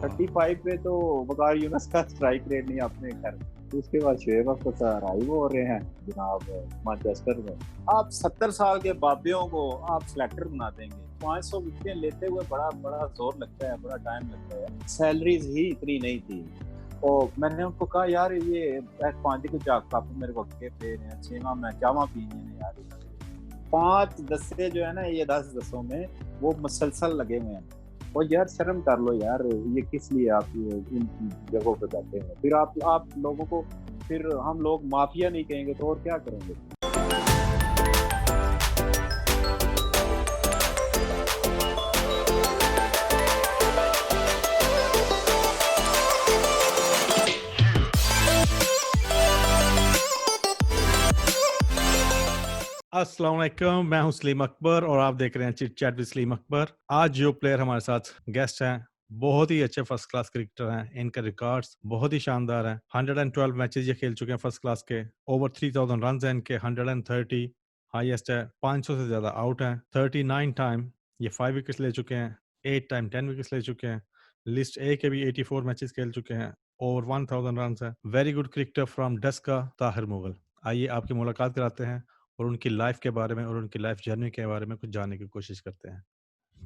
35 पे तो वकार यूनुस का स्ट्राइक रेट नहीं अपने घर। उसके बाद शुएब अख्तर अराइव हो रहे हैं जनाब मैनचेस्टर में। आप 70 साल के बाबियों को आप सिलेक्टर बना देंगे, 500 विकेटें लेते हुए बड़ा बड़ा जोर लगता है, बड़ा टाइम लगता है। सैलरीज ही इतनी नहीं थी। तो मैंने उनको कहा यार ये पांच को जाग कप मेरे को के पे ने छेवा मैं चावा पीने ने यार 5 दस्ते जो है ना ये 10 दसों में वो मुसलसल लगे हुए हैं। और यार शर्म कर लो यार, ये किस लिए आप इन जगहों पे जाते हैं? फिर आप लोगों को फिर हम लोग माफिया नहीं कहेंगे तो और क्या करेंगे? अस्सलाम वालेकुम, मैं हूं सलीम अकबर और आप देख रहे हैं chit chat with Salim Akbar. आज जो प्लेयर हमारे साथ गेस्ट हैं बहुत ही अच्छे फर्स्ट क्लास क्रिकेटर हैं। इनके रिकॉर्ड्स बहुत ही शानदार हैं। 112 मैचेस ये खेल चुके हैं फर्स्ट क्लास के। ओवर 3000 रन हैं इनके। 130 हाईएस्ट है। 500 से ज्यादा आउट हैं। 39 टाइम ये 5 विकेट्स ले चुके हैं। 8 टाइम 10 विकेट्स ले चुके हैं। लिस्ट ए के भी 84 मैचेस खेल चुके हैं। ओवर 1000 रन है। Very good cricketer from Daska, Tahir Mughal. आइए आपकी मुलाकात कराते हैं और उनकी लाइफ के बारे में और उनकी लाइफ जर्नी के बारे में कुछ जानने की कोशिश करते हैं।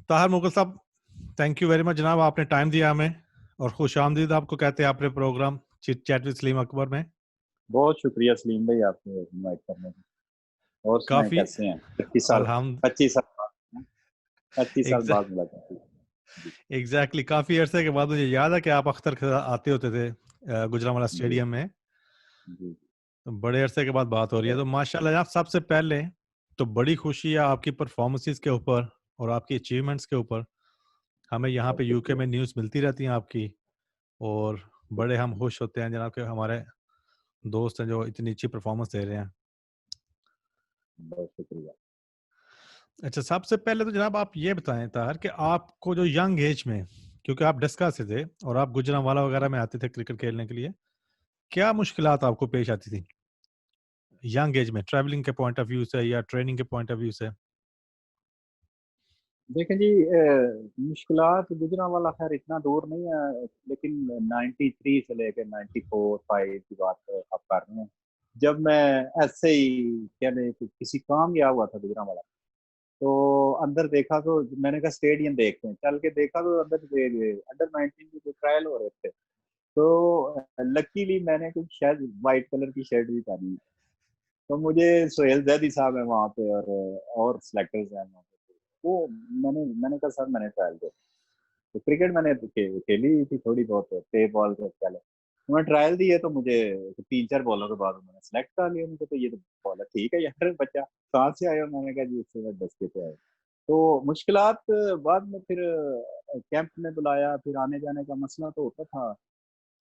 ताहिर मुगल साहब, थैंक यू वेरी मच जनाब, आपने टाइम दिया हमें और खुश आमदीद आपको कहते हैं अपने programme chit chat with Salim Akbar में। बहुत शुक्रिया सलीम भाई आपको इनवाइट करने का। और सुनाए काफी कैसे हैं? 25 साल अल्हम्द 25 साल बाद 25 साल बाद एग्जैक्टली मुलाकात हुई। काफी अरसे के बाद मुझे याद है कि आप अख्तर के साथ आते होते थे गुजरांवाला जी स्टेडियम में। जी तो बड़े अरसे के बाद बात हो रही है, तो माशाल्लाह आप सबसे पहले तो बड़ी खुशी है आपकी परफॉर्मेंसेस के ऊपर और आपकी अचीवमेंट्स के ऊपर। हमें यहाँ बहुत पे यूके शुक्रिया। में न्यूज़ मिलती रहती हैं आपकी और बड़े हम खुश होते हैं जनाब के हमारे दोस्त हैं जो इतनी अच्छी परफॉर्मेंस दे रहे हैं। बहुत शुक्रिया। अच्छा, सबसे पहले तो जनाब आप ये बताएं तार कि आपको जो यंग एज में, क्योंकि आप डस्का से थे और आप गुजरांवाला वगैरह में आते थे क्रिकेट खेलने के लिए, क्या मुश्किलात आपको पेश आती थी यंग एज में, ट्रैवलिंग के पॉइंट ऑफ व्यू से या ट्रेनिंग के पॉइंट ऑफ व्यू से? देखें जी, मुश्किलात गुजरांवाला खैर इतना दूर नहीं है, लेकिन 93 से लेकर 94 5 की बात आप कर रहे हैं। जब मैं ऐसे ही कह लें कि किसी काम गया हुआ था गुजरांवाला, तो अंदर देखा तो मैंने कहा स्टेडियम देखते हैं। चल के देखा तो अंदर अंडर 19 के जो ट्रायल हो रहे थे, तो लकीली मैंने कुछ शायद व्हाइट कलर की शर्ट भी पहनी। तो मुझे सोहेल जैदी साहब है वहाँ पे और सिलेक्टर्स हैं वहाँ पे। वो मैंने कहा सर मैंने ट्रायल किया। तो क्रिकेट मैंने खेली थी थोड़ी बहुत, पे बॉल पे पहले मैं ट्रायल दी है। तो मुझे 3-4 बॉलों के बाद उन्होंने सेलेक्ट कर लिया मुझे। तो ये तो बॉलर ठीक है यार, बच्चा कहाँ से आया? मैंने कहा जी इससे मैं दस्ते पे आया। तो मुश्किलात बाद में फिर कैंप में बुलाया, फिर आने जाने का मसला तो होता था।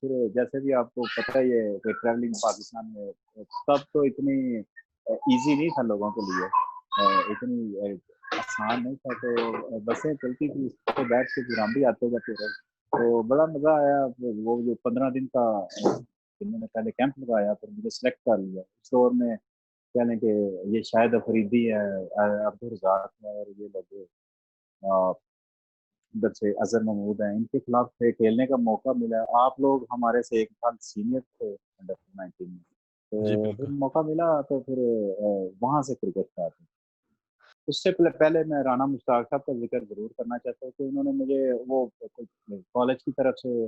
फिर जैसे भी आपको पता ही है कि ट्रैवलिंग पाकिस्तान में तब तो इतनी इजी नहीं था लोगों के लिए, इतनी आसान नहीं था। तो बसें चलती थी, उस पे बैठ के फिर हम भी आते जाते रहे। तो बड़ा मजा आया। वो जो 15 दिन का इन्होंने पहले कैंप लगाया, फिर मुझे सिलेक्ट कर लिया। उस दौर में कह लें कि ये शायद अफरीदी है, अब्दुल रज़ाक है और ये लोग इधर से अजहर महमूद हैं, इनके खिलाफ खेलने का मौका मिला। आप लोग हमारे से 1 साल सीनियर थे अंडर 19 में, जी तो फिर बिल्कुल। मौका मिला। तो फिर वहां से क्रिकेट स्टार्ट हुई। उससे पहले मैं राना मुश्ताक साहब का जिक्र जरूर करना चाहता हूँ कि उन्होंने मुझे वो कॉलेज की तरफ से,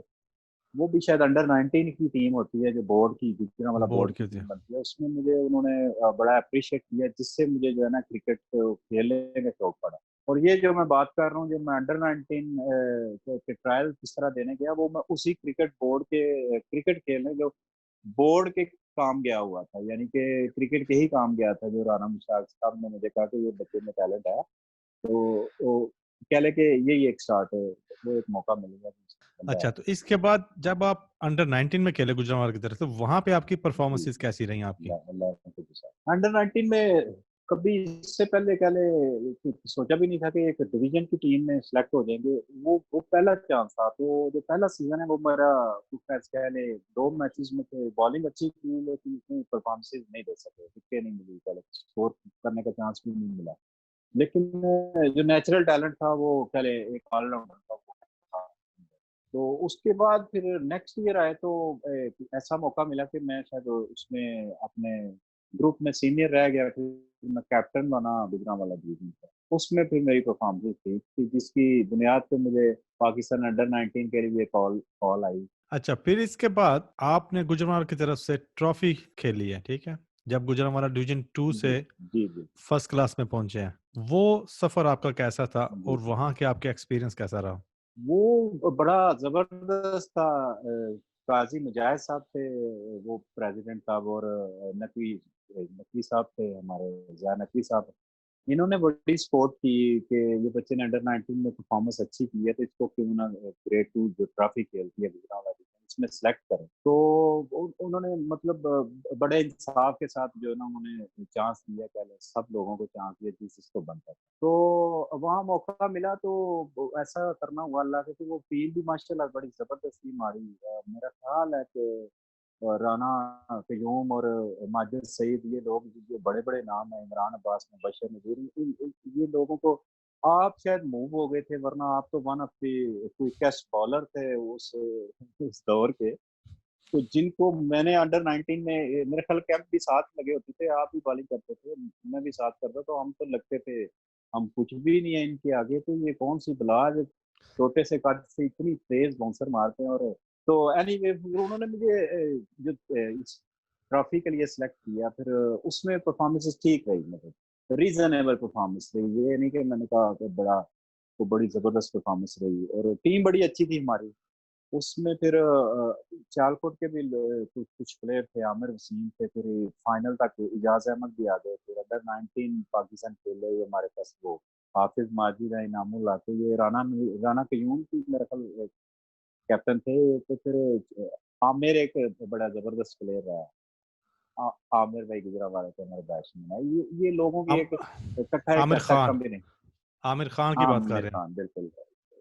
वो भी शायद अंडर 19 की टीम होती है जो बोर्ड की, गुजरांवाला बोर्ड बोर्ड की के थे। टीम बनती है, उसमें मुझे उन्होंने बड़ा अप्रिशिएट किया, जिससे मुझे जो है ना क्रिकेट खेलने में शौक पड़ा। और ये जो मैं बात कर रहा हूँ, जो मैं अंडर 19 के ट्रायल किस तरह देने गया, वो मैं उसी क्रिकेट बोर्ड के क्रिकेट खेलने जो बोर्ड के काम गया हुआ था, यानी कि क्रिकेट के ही काम गया था। जो राना मुश्ताक साहब ने मुझे कहा कि ये बच्चे में टैलेंट है, तो कह ले कि यही एक स्टार्ट है। वो एक मौका मिल गया, बंदा अच्छा, है। तो इसके बाद जब आप अंडर 19 में खेले गुजरांवाला की तरफ, तो वहां पे आपकी जी परफॉर्मेंसेस कैसी रही आपकी? अंडर 19 में कभी इससे पहले कह ले सोचा भी नहीं था कि एक डिवीजन की टीम में सिलेक्ट हो जाएंगे। वो पहला चांस था। तो जो पहला सीजन है वो मेरा कह ले 2 मैचेस में थे। बॉलिंग अच्छी की लेकिन इतनी परफॉर्मेंसेज नहीं दे सके, विकेट नहीं मिली, पहले स्कोर करने का चांस भी नहीं मिला। लेकिन जो नेचुरल टैलेंट था वो कह ले एक ऑलराउंडर था, वो था। तो उसके बाद फिर नेक्स्ट ईयर आए तो ऐसा मौका मिला कि मैं शायद उसमें अपने ग्रुप में सीनियर रह गया, फिर मैं कैप्टन बना गुजरांवाला डिवीजन का। उसमें फिर मेरी परफॉर्मेंस ठीक थी, जिसकी बुनियाद पे मुझे पाकिस्तान अंडर 19 के लिए कॉल कॉल आई। अच्छा, फिर इसके बाद आपने गुजरांवाला की तरफ से ट्रॉफी खेली है, ठीक है? जब गुजरांवाला डिवीजन 2 जी से जी जी फर्स्ट क्लास में पहुंचे हैं, वो सफर आपका कैसा था जी और वहां के आपके एक्सपीरियंस कैसा रहा? वो बड़ा जबरदस्त था। काजी मुजाहिद साहब थे, वो प्रेसिडेंट साहब, और नकवी नकवी साहब थे हमारे, ज़िया नकवी साहब। इन्होंने बड़ी सपोर्ट की कि ये बच्चे ने अंडर 19 में परफॉर्मेंस अच्छी की है, तो इसको क्यों ना ग्रेड 2 जो ट्रॉफी खेलती है गुजरांवाला डिवीजन, इसमें सेलेक्ट करें। तो उन्होंने मतलब बड़े इंसाफ के साथ जो है ना, उन्होंने चांस दिया, कह लें सब लोगों को चांस दिया जिस जिसको बनता था। तो वहाँ मौका मिला, तो ऐसा करना हुआ अल्लाह के कि वो टीम भी माशाल्लाह बड़ी जबरदस्त टीम आ रही है। मेरा ख्याल है कि राना क़यूम और माजिद सईद, ये लोग जो बड़े-बड़े नाम हैं, इमरान अब्बास, मुबशर नज़ीर, ये लोगों को आप शायद मूव हो गए थे, वरना आप तो one of the quickest bowler थे उस दौर के। तो जिनको मैंने अंडर 19 में मेरे ख्याल कैंप भी साथ लगे होते थे, आप भी बॉलिंग करते थे, मैं भी साथ करता, तो हम तो लगते थे हम कुछ भी नहीं है इनके आगे, तो ये कौन सी बला जो छोटे से कद से इतनी तेज बाउंसर मारते हैं। और तो एनीवे फिर उन्होंने मुझे इस ट्रॉफी के लिए सिलेक्ट किया। फिर उसमें परफॉर्मेंसेस ठीक रही, मतलब रीजनेबल परफॉर्मेंस रही, ये नहीं कि मैंने कहा कि बड़ा वो बड़ी जबरदस्त परफॉर्मेंस रही, और टीम बड़ी अच्छी थी हमारी। उसमें फिर सियालकोट के भी कुछ कुछ प्लेयर थे, आमिर वसीम थे, फिर फाइनल तक इजाज अहमद भी आ गए, फिर अंडर 19 पाकिस्तान खेले ये हमारे पास, वो हाफिज माजिद है, इनामुल्लाह थे, ये राना कयूम की मेरे ख्याल कैप्टन थे। तो फिर आमिर एक बड़ा जबरदस्त प्लेयर रहा। आमिर भाई गुजरांवाला के हमारे बैट्समैन है, ये लोगों की हम एक इकट्ठा एक आमिर ऐसा खान, कॉम्बिनेशन। आमिर खान की बात कर आमिर रहे हैं? खान, बिल्कुल।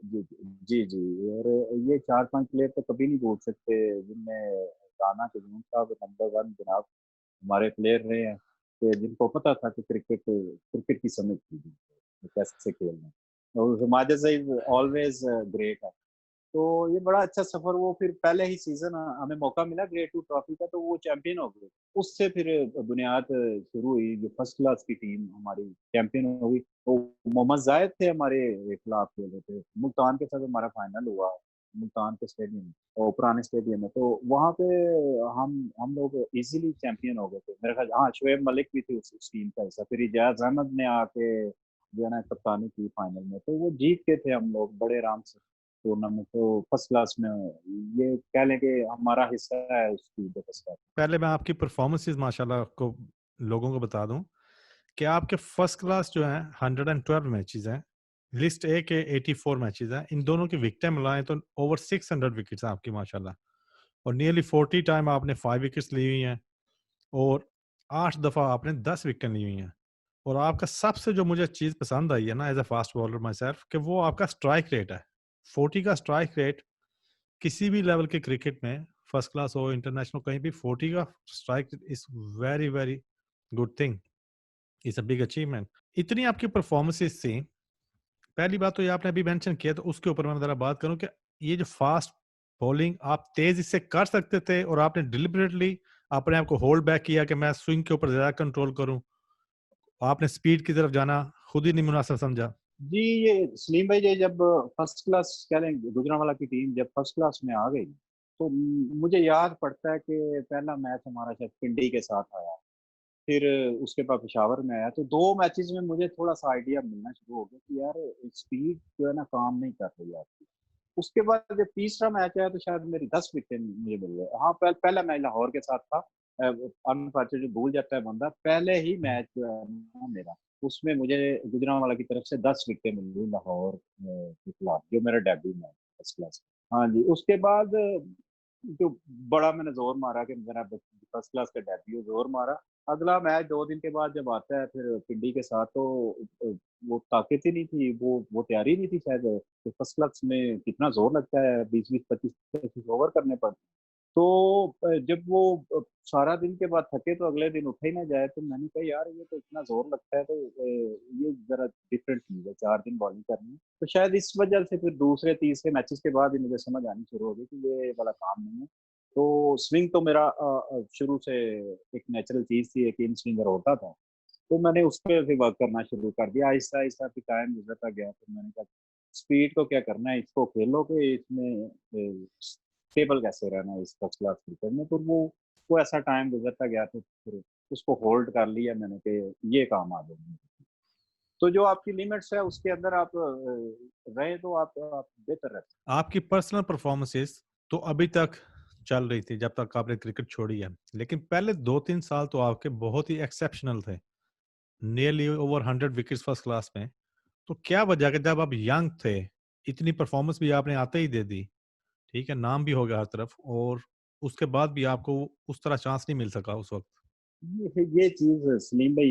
जी जी जी। और ये 4-5 प्लेयर तो कभी नहीं भूल सकते, जिनमें राना कयूम साहब नंबर 1 जनाब हमारे प्लेयर रहे हैं, कि जिनको पता था कि क्रिकेट क्रिकेट की समझ थी, कैसे खेलना है। और माजिद सईद ऑलवेज ग्रेट है। तो ये बड़ा अच्छा सफर, वो फिर पहले ही सीजन हमें मौका मिला ग्रेड 2 ट्रॉफी का, तो वो चैंपियन हो गए। उससे फिर बुनियाद शुरू हुई, जो फर्स्ट क्लास की टीम हमारी चैंपियन हो गई। तो मोहम्मद जायद थे हमारे खिलाफ खेल रहे थे, मुल्तान के साथ हमारा फाइनल हुआ, मुल्तान के स्टेडियम और पुराने स्टेडियम में। तो वहाँ पे हम लोग इजीली चैंपियन हो गए थे मेरे ख्याल। हाँ, शोएब मलिक भी थे उस टीम का हिस्सा, फिर इजाज अहमद ने आके जो है ना कप्तानी की फाइनल में, तो वो जीत के थे हम लोग बड़े आराम से टूर्नामेंट। तो फर्स्ट क्लास में ये कह लें कि हमारा हिस्सा है उसकी जो फर्स्ट क्लास। पहले मैं आपकी परफॉर्मेंसेस माशाल्लाह को लोगों को बता दूं कि आपके फर्स्ट क्लास जो है 112 मैचेस हैं, लिस्ट ए के 84 मैचेस हैं, इन दोनों की विकेटें मिलाएं तो ओवर 600 विकेट्स हैं आपकी माशाल्लाह। और नियरली 40 टाइम आपने 5 विकेट्स ली हुई हैं, और 8 दफा आपने 10 विकेटें ली हुई हैं। और आपका सबसे जो मुझे चीज पसंद आई है ना, as a fast bowler myself, कि वो आपका स्ट्राइक रेट है। 40 का स्ट्राइक रेट किसी भी लेवल के क्रिकेट में, फर्स्ट क्लास हो इंटरनेशनल, कहीं भी 40 का strike is very very good thing, is a big achievement. इतनी आपकी परफॉर्मेंसेस थी। पहली बात तो ये आपने अभी मेंशन किया, तो उसके ऊपर मैं जरा बात करूं कि ये जो फास्ट बॉलिंग आप तेज इससे कर सकते थे, और आपने डिलिबरेटली अपने आप को होल्ड बैक किया कि मैं स्विंग के ऊपर ज्यादा कंट्रोल करूं, आपने स्पीड की तरफ जाना खुद ही नहीं मुनासिब समझा? जी, ये सलीम भाई, ये जब फर्स्ट क्लास कह लें गुजरांवाला की टीम जब फर्स्ट क्लास में आ गई, तो मुझे याद पड़ता है कि पहला मैच हमारा शायद पिंडी के साथ आया, फिर उसके बाद पेशावर में आया। तो 2 मैचेस में मुझे थोड़ा सा आइडिया मिलना शुरू हो गया कि यार स्पीड जो है ना काम नहीं कर रही आपकी। उसके बाद जब तीसरा मैच आया, तो शायद मेरी 10 विकेट मुझे मिल गए। हाँ, पहला मैच लाहौर के साथ था। अनफॉर्चुनेटली भूल जाता है बंदा, पहले ही मैच जो है ना मेरा, उसमें मुझे गुजरांवाला की तरफ से 10 विकेट मिल गई लाहौर के खिलाफ, जो मेरा डेब्यू मैच फर्स्ट क्लास। हाँ जी, उसके बाद जो बड़ा मैंने जोर मारा कि मेरा फर्स्ट क्लास का डेब्यू, जोर मारा। अगला मैच 2 दिन के बाद जब आता है फिर पिंडी के साथ, तो वो ताकत ही नहीं थी, वो तैयारी नहीं थी शायद कि फर्स्ट क्लास में कितना जोर लगता है, 20-20 25-25 ओवर करने पड़ते हैं। तो जब वो सारा दिन के बाद थके तो अगले दिन उठा ही ना जाए, तो मैंने कहा यार ये तो इतना जोर लगता है, तो ये जरा डिफरेंट चीज है, 4 दिन बॉलिंग करनी है। तो शायद इस वजह से फिर दूसरे तीसरे मैचेस के बाद ही मुझे समझ आनी शुरू हो गई कि ये वाला काम नहीं है। तो स्विंग तो मेरा शुरू से एक नेचुरल चीज थी, एक इन स्विंगर होता था। तो मैंने उस पर फिर वर्क करना शुरू कर दिया, आहिस्ता आहिस्ता फिर टाइम गुजरता गया। फिर मैंने कहा स्पीड को क्या करना है, इसको खेलो कि इसमें स्टेबल कैसे रहना है इस फर्स्ट क्लास क्रिकेट में। तो वो ऐसा टाइम गुजरता गया, तो फिर उसको होल्ड कर लिया मैंने कि ये काम आ जाएंगे। तो जो आपकी लिमिट्स है उसके अंदर आप रहे तो आप बेहतर रहते आपकी पर्सनल परफॉर्मेंसेस तो अभी तक चल रही थी जब तक आपने क्रिकेट छोड़ी है, लेकिन पहले 2-3 साल तो आपके बहुत ही एक्सेप्शनल थे, nearly over 100 wickets first class में। तो क्या वजह है कि जब आप यंग थे, इतनी परफॉर्मेंस भी आपने आते ही दे दी, ठीक है, नाम भी हो गया हर तरफ, और उसके बाद भी आपको उस तरह चांस नहीं मिल सका उस वक्त? ये चीज सलीम भाई,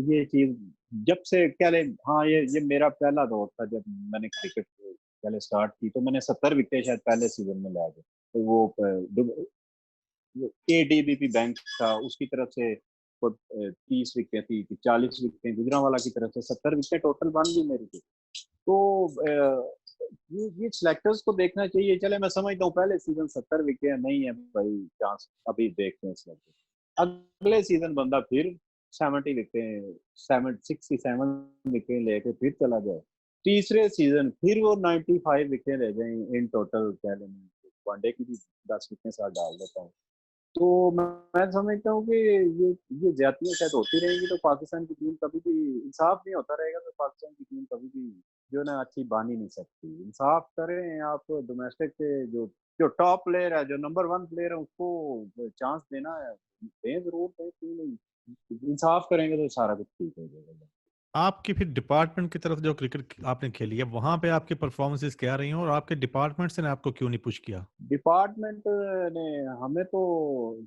ये चीज जब से क्या ले, हाँ ये मेरा पहला दौर था जब मैंने क्रिकेट पहले स्टार्ट की। तो मैंने 70 विकेट शायद पहले सीजन में लाए थे। तो वो एडीबीपी बैंक था उसकी तरफ से 30 विकेट थी, 40 विकेट गुजरांवाला की तरफ से, 70 विकेट टोटल बन गई मेरी थी। तो ये सिलेक्टर्स को देखना चाहिए। चले मैं समझता हूँ पहले सीजन 70 विकेट नहीं है भाई, चांस अभी देखते हैं सिलेक्टर। अगले सीजन बंदा फिर 70 विकेट, 67 विकेट लेके फिर चला जाए। तीसरे सीजन फिर वो 95 विकेट ले जाए इन टोटल, कह लें वनडे की भी 10 विकेट साथ डाल देता हूँ। तो मैं समझता हूँ कि ये ज्यादतियां शायद होती रहेंगी तो पाकिस्तान की टीम कभी भी, इंसाफ नहीं होता रहेगा तो पाकिस्तान की टीम कभी भी जो है ना अच्छी बन ही नहीं सकती। इंसाफ करें आप, डोमेस्टिक के जो जो टॉप प्लेयर है, जो नंबर 1 प्लेयर है, उसको चांस देना है, दें जरूर दें, क्यों नहीं। इंसाफ करेंगे तो सारा कुछ ठीक हो जाएगा। आपकी फिर डिपार्टमेंट की तरफ जो क्रिकेट आपने खेली है, वहां पे आपकी परफॉर्मेंसेस क्या रही हैं, और आपके डिपार्टमेंट से ने आपको क्यों नहीं पुश किया? डिपार्टमेंट ने हमें तो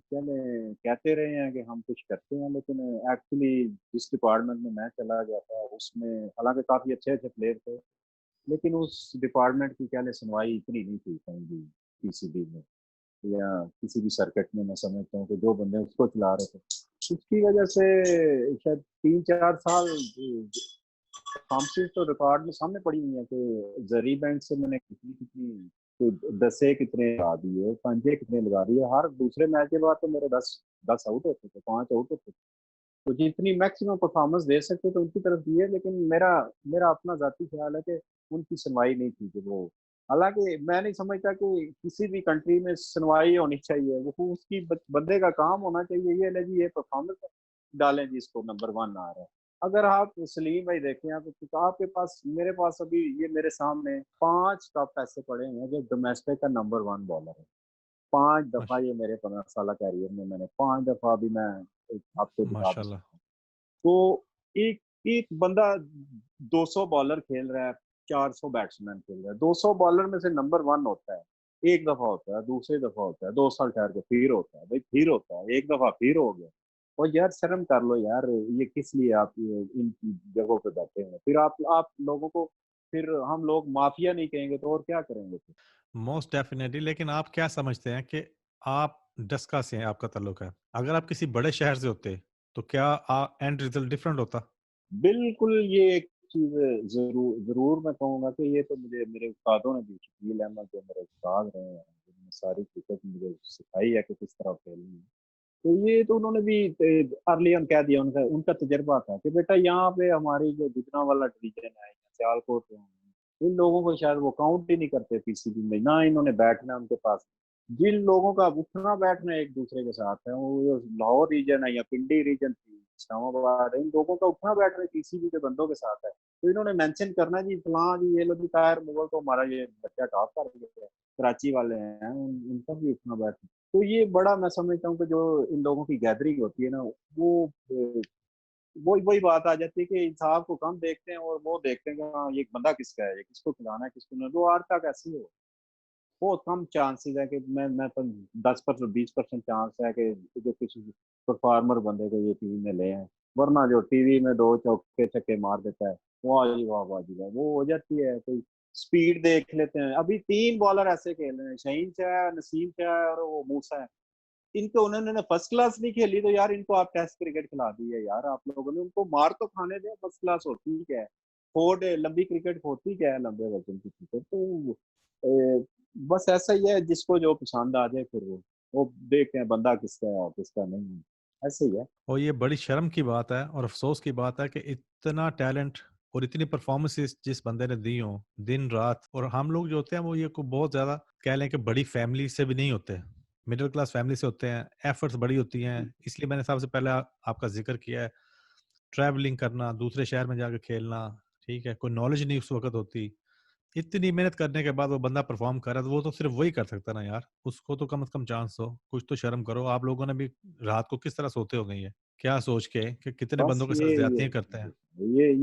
क्या कहते रहे हैं कि हम कुछ करते हैं, लेकिन एक्चुअली जिस डिपार्टमेंट में मैं चला गया था उसमें हालांकि काफी अच्छे अच्छे प्लेयर थे, लेकिन उस डिपार्टमेंट की क्या सुनवाई इतनी नहीं थी कहीं भी, पीसीबी में या किसी भी सर्किट में। मैं समझता हूँ कि जो बंदे उसको चला रहे थे उसकी वजह से शायद 3-4 साल कॉम्प्स तो रिकॉर्ड में सामने पड़ी हुई है कि जरी बैंक से मैंने कितनी कितनी, तो 10 कितने लगा दिए, 5 कितने लगा दिए। हर दूसरे मैच के बाद तो मेरे 10 आउट होते थे, 5 आउट होते थे। तो जितनी मैक्सिमम परफॉर्मेंस दे सकते तो उनकी तरफ दिए, लेकिन मेरा मेरा अपना जाती ख्याल है कि उनकी सुनवाई नहीं थी कि वो, हालांकि मैं नहीं समझता कि किसी भी कंट्री में सुनवाई होनी चाहिए। वो उसकी बंदे का काम होना चाहिए, ये नहीं जी ये परफॉर्मेंस डालें जी इसको नंबर 1 आ रहा है। अगर आप सलीम भाई देखें, आप तो आपके पास, मेरे पास अभी ये मेरे सामने 5 कप ऐसे पड़े हैं जो डोमेस्टिक का नंबर 1 बॉलर है। 5 दफा माश- ये मेरे 15 साल कैरियर में मैंने 5 दफा भी मैं एक आपको दिखा भी माशाल्लाह। सकता हूँ। तो एक एक बंदा 200 बॉलर खेल रहा है, 400 बैट्समैन खेल रहा है, 200 बॉलर में से नंबर 1 होता है। एक दफा होता है, दूसरी दफा होता है, 2 साल ठहर के फिर होता है, भाई फिर होता है, एक दफा फिर हो गया। और यार शर्म कर लो यार, ये किस लिए आप इन जगहों पे बैठे हैं? फिर आप लोगों को, फिर हम लोग माफिया नहीं कहेंगे तो और क्या करेंगे फिर? मोस्ट डेफिनेटली, लेकिन आप क्या समझते हैं कि आप डस्का से हैं, आपका ताल्लुक है, अगर आप किसी बड़े शहर से होते तो क्या एंड रिजल्ट डिफरेंट होता? बिल्कुल, ये एक चीज जरूर जरूर मैं कहूंगा कि ये तो मुझे मेरे उस्तादों ने दी, शकील अहमद जो मेरे उस्ताद रहे हैं, जिन्होंने सारी क्रिकेट मुझे सिखाई है कि किस तरह खेलनी है। तो ये तो उन्होंने भी अर्ली ऑन कह दिया, उनका उनका तजर्बा था कि बेटा यहाँ पे हमारी जो गुजरांवाला डिवीजन है, सियालकोट है, इन लोगों को शायद वो काउंट ही नहीं करते पीसीबी में, ना इन्होंने बैठना उनके पास। जिन लोगों का उठना बैठना एक दूसरे के साथ है, वो लाहौर रीजन है या पिंडी रीजन थी, इस्लामाबाद है, इन लोगों का उठना बैठना पीसीबी के बंदों के साथ है। तो इन्होंने मेंशन करना जी फलां जी ये लो जी ताहिर मुगल तो हमारा ये बच्चा टॉप कर गया है, कराची वाले हैं उनका भी उठना बैठना। तो ये बड़ा मैं समझता हूँ कि जो इन लोगों की गैदरिंग होती है ना, वो वही वही बात आ जाती है कि इंसाफ को कम देखते हैं और वो देखते हैं कि हाँ ये बंदा किसका है, ये किसको खिलाना है किसको नहीं। वो आज तक ऐसी हो, बहुत कम चांसेस है कि मैं तो 10% 20% चांस है कि जो किसी परफॉर्मर बंदे को ये टीम में ले आए। वरना जो टीवी में 2 चौके छक्के मार देता है, वाह जी वाह, वाह जी वाह, वो हो जाती है कोई स्पीड देख लेते हैं। अभी 3 बॉलर ऐसे खेल रहे हैं, शहीन शाह, नसीम शाह और वो मूसा है। इनको उन्होंने फर्स्ट क्लास नहीं खेली तो यार इनको आप टेस्ट क्रिकेट खिला दी है यार आप लोगों ने। उनको मार तो खाने दे, फर्स्ट क्लास होती क्या है, फोर्ड लंबी क्रिकेट होती क्या है, लंबे वजन की क्रिकेट। तो बस ऐसा ही है, जिसको जो पसंद आ जाए फिर वो देखते हैं बंदा किसका है और किसका नहीं है, ऐसे ही है। और ये बड़ी शर्म की बात है और अफसोस की बात है कि इतना टैलेंट और इतनी परफॉर्मेंसेस जिस बंदे ने दी हो दिन रात, और हम लोग जो होते हैं वो ये को बहुत ज्यादा कह लें कि बड़ी फैमिली से भी नहीं होते, मिडिल क्लास फैमिली से होते हैं, एफर्ट्स बड़ी होती हैं, इसलिए मैंने सबसे पहले आपका जिक्र किया है। ट्रैवलिंग करना, दूसरे शहर में जाकर खेलना, ठीक है, कोई नॉलेज नहीं उस वक्त होती, इतनी मेहनत करने के बाद वो बंदा परफॉर्म कर रहा है तो वो तो सिर्फ वही कर सकता है ना यार, उसको तो कम से कम चांस दो, कुछ तो शर्म करो। आप लोगों ने भी रात को किस तरह सोते हो गए ये क्या सोच के कि कितने बस बंदों के साथ ज्यादतियां करते हैं।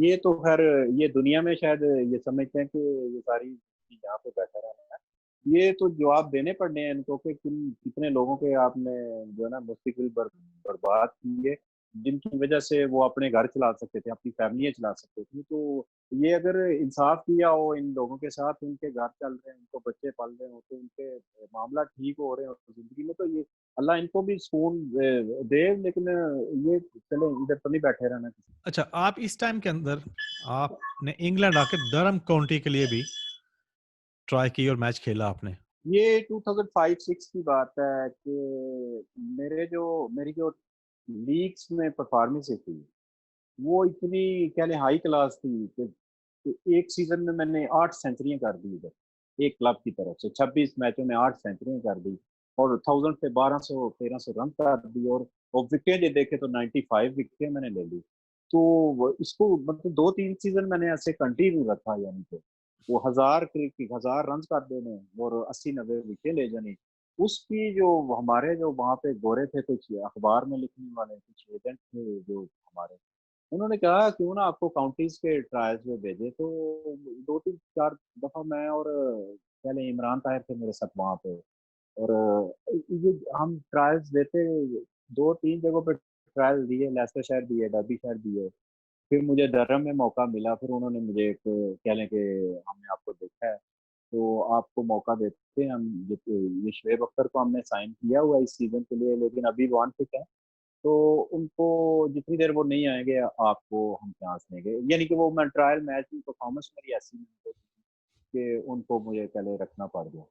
ये तो खैर, ये दुनिया में शायद ये समझते हैं कि ये सारी चीज यहाँ पे बैठा रहना है। ये तो जवाब देने पड़ने हैं इनको कि कितने लोगों के आपने जो है ना मुस्तकबिल बर्बाद की है, जिनकी वजह से वो अपने घर चला सकते थे, अपनी फैमिलियां चला सकते थे। तो ये अगर इंसाफ किया हो इन लोगों के साथ, उनके घर चल रहे हैं, उनको बच्चे पल रहे हो, तो उनके मामला ठीक हो रहे हो जिंदगी में, तो ये अल्लाह इनको भी सुकून दे। लेकिन ये चले इधर तो नहीं बैठे रहना। अच्छा, आप इस टाइम के अंदर आपने इंग्लैंड आके डरहम काउंटी के लिए भी ट्राई की और मैच खेला आपने। ये 2005-6 की बात है कि मेरी जो लीग्स में परफॉर्मेंस थी वो इतनी कह लें हाई क्लास थी कि एक सीजन में मैंने 8 सेंचुरियां कर दी इधर एक क्लब की तरफ से, 26 मैचों में 8 सेंचुरियां कर दी और 1000 पे 1200-1300 रन कर दी। और विकेट देखे तो 95 विकेट मैंने ले ली। तो इसको मतलब 2-3 सीजन मैंने ऐसे कंटिन्यू रखा, यानी कि वो 1000 रन कर देने और 80-90 विकेट ले जानी। उसकी जो हमारे जो वहाँ पे गोरे थे, कुछ अखबार में लिखने वाले कुछ एजेंट थे जो हमारे, उन्होंने कहा क्यों ना आपको काउंटीज के ट्रायल्स में भेजे। तो 2-3-4 दफा मैं और पहले इमरान ताहिर थे मेरे साथ वहाँ पे, और ये हम ट्रायल्स देते, 2-3 जगहों पे ट्रायल दिए, लेस्टर शहर दिए, डर्बी शहर दिए। फिर मुझे डरहम में मौका मिला, फिर उन्होंने मुझे एक कह लें कि हमने आपको देखा है तो आपको मौका देते हैं हम। ये शुएब अख्तर को हमने साइन किया हुआ इस सीजन के लिए, लेकिन अभी वो अनफिट है, तो उनको जितनी देर वो नहीं आएंगे आपको हम चांस देंगे। यानी कि वो मैं ट्रायल मैच की परफॉर्मेंस मेरी ऐसी नहीं होती कि उनको मुझे पहले रखना पड़ गया।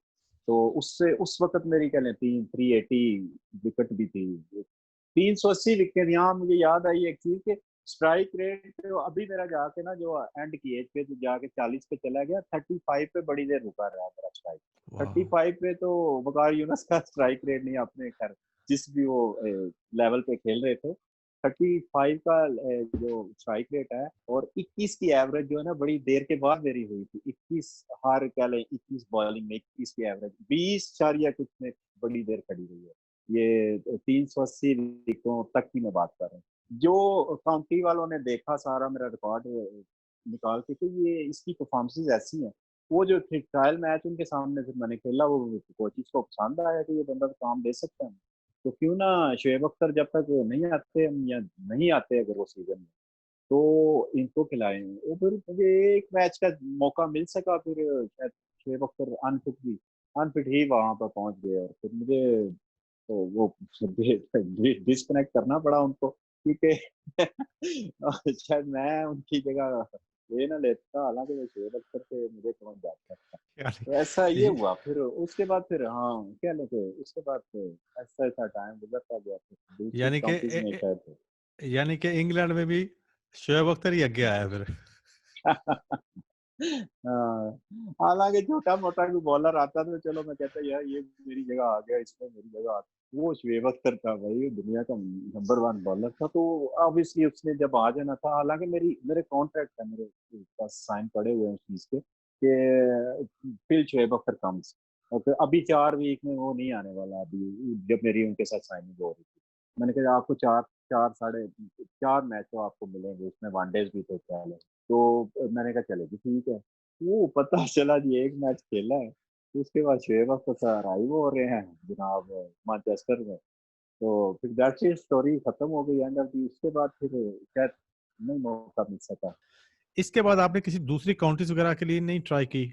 तो उससे उस वक्त मेरी कह लें 380 विकेट भी थी, 380 विकेट। यहाँ मुझे याद आई एक चीज कि स्ट्राइक रेट तो अभी मेरा जाके ना जो एंड की एज पे जो जाके 40 पे चला गया, 35 पे बड़ी देर रुका रहा मेरा स्ट्राइक। वाह। 35 पे तो वकार यूनस का स्ट्राइक रेट नहीं, अपने खैर जिस भी वो लेवल पे खेल रहे थे, 35 का जो स्ट्राइक रेट है, और 21 की एवरेज जो है ना बड़ी देर के बाद मेरी हुई थी। 21 हर कह लें 21 बॉलिंग में 21 की एवरेज 20 कुछ में बड़ी देर खड़ी हुई है। ये 380 विकेटों तक की मैं बात कर रहा हूँ। जो काउंटी वालों ने देखा सारा मेरा रिकॉर्ड निकाल के, तो ये इसकी परफॉर्मेंसेज ऐसी हैं। वो जो ट्रायल मैच उनके सामने फिर मैंने खेला, वो कोचिज को पसंद आया कि ये बंदा तो काम दे सकता है, तो क्यों ना शुएब अख्तर जब तक नहीं आते हम, या नहीं आते अगर वो सीजन में, तो इनको खिलाएं। वो फिर मुझे एक मैच का मौका मिल सका, फिर शायद शुएब अख्तर अनफिट ही वहां पर पहुंच गए, और फिर मुझे तो वो डिस्कनेक्ट करना पड़ा उनको, क्योंकि शायद मैं उनकी जगह ले ना लेता, हालांकि वो शुएब अख्तर से मुझे पहुंच जाता। यानी तो ऐसा ये ये- हुआ, फिर उसके बाद फिर हाँ क्या लेते, उसके बाद फिर ऐसा ऐसा टाइम गुजरता गया, फिर दूसरी यानी कि काउंट्रीज में शायद यानी कि इंग्लैंड में भी शोएब अख्तर ही आगे आया फिर। हाँ, हालांकि छोटा मोटा भी बॉलर आता था, चलो मैं कहता यार ये मेरी जगह आ गया, इसमें मेरी जगह आ गई। वो शुएब अख्तर था भाई, दुनिया का नंबर 1 बॉलर था, तो ऑब्वियसली उसने जब आ जाना था। हालांकि मेरे कॉन्ट्रैक्ट है, मेरे पास साइन पड़े हुए हैं उस चीज के कि फिर शुएब अख्तर कम्स, और फिर अभी 4 वीक में वो नहीं आने वाला। अभी जब मेरी उनके साथ साइनिंग हो रही थी, मैंने कहा आपको 4 मैच तो आपको मिलेंगे, उसमें वनडेज भी थे पहले। तो मैंने कहा चलेगी ठीक है। वो पता चला जी एक मैच खेला है, उसके बाद शुएब अख्तर अराइव हो रहे हैं जनाब मैनचेस्टर में। तो फिर दैट्स इट, स्टोरी खत्म हो गई एंड ऑफ दी। उसके बाद फिर शायद नहीं मौका मिल सका। इसके बाद आपने किसी दूसरी काउंटीज वगैरह के लिए नहीं ट्राई की?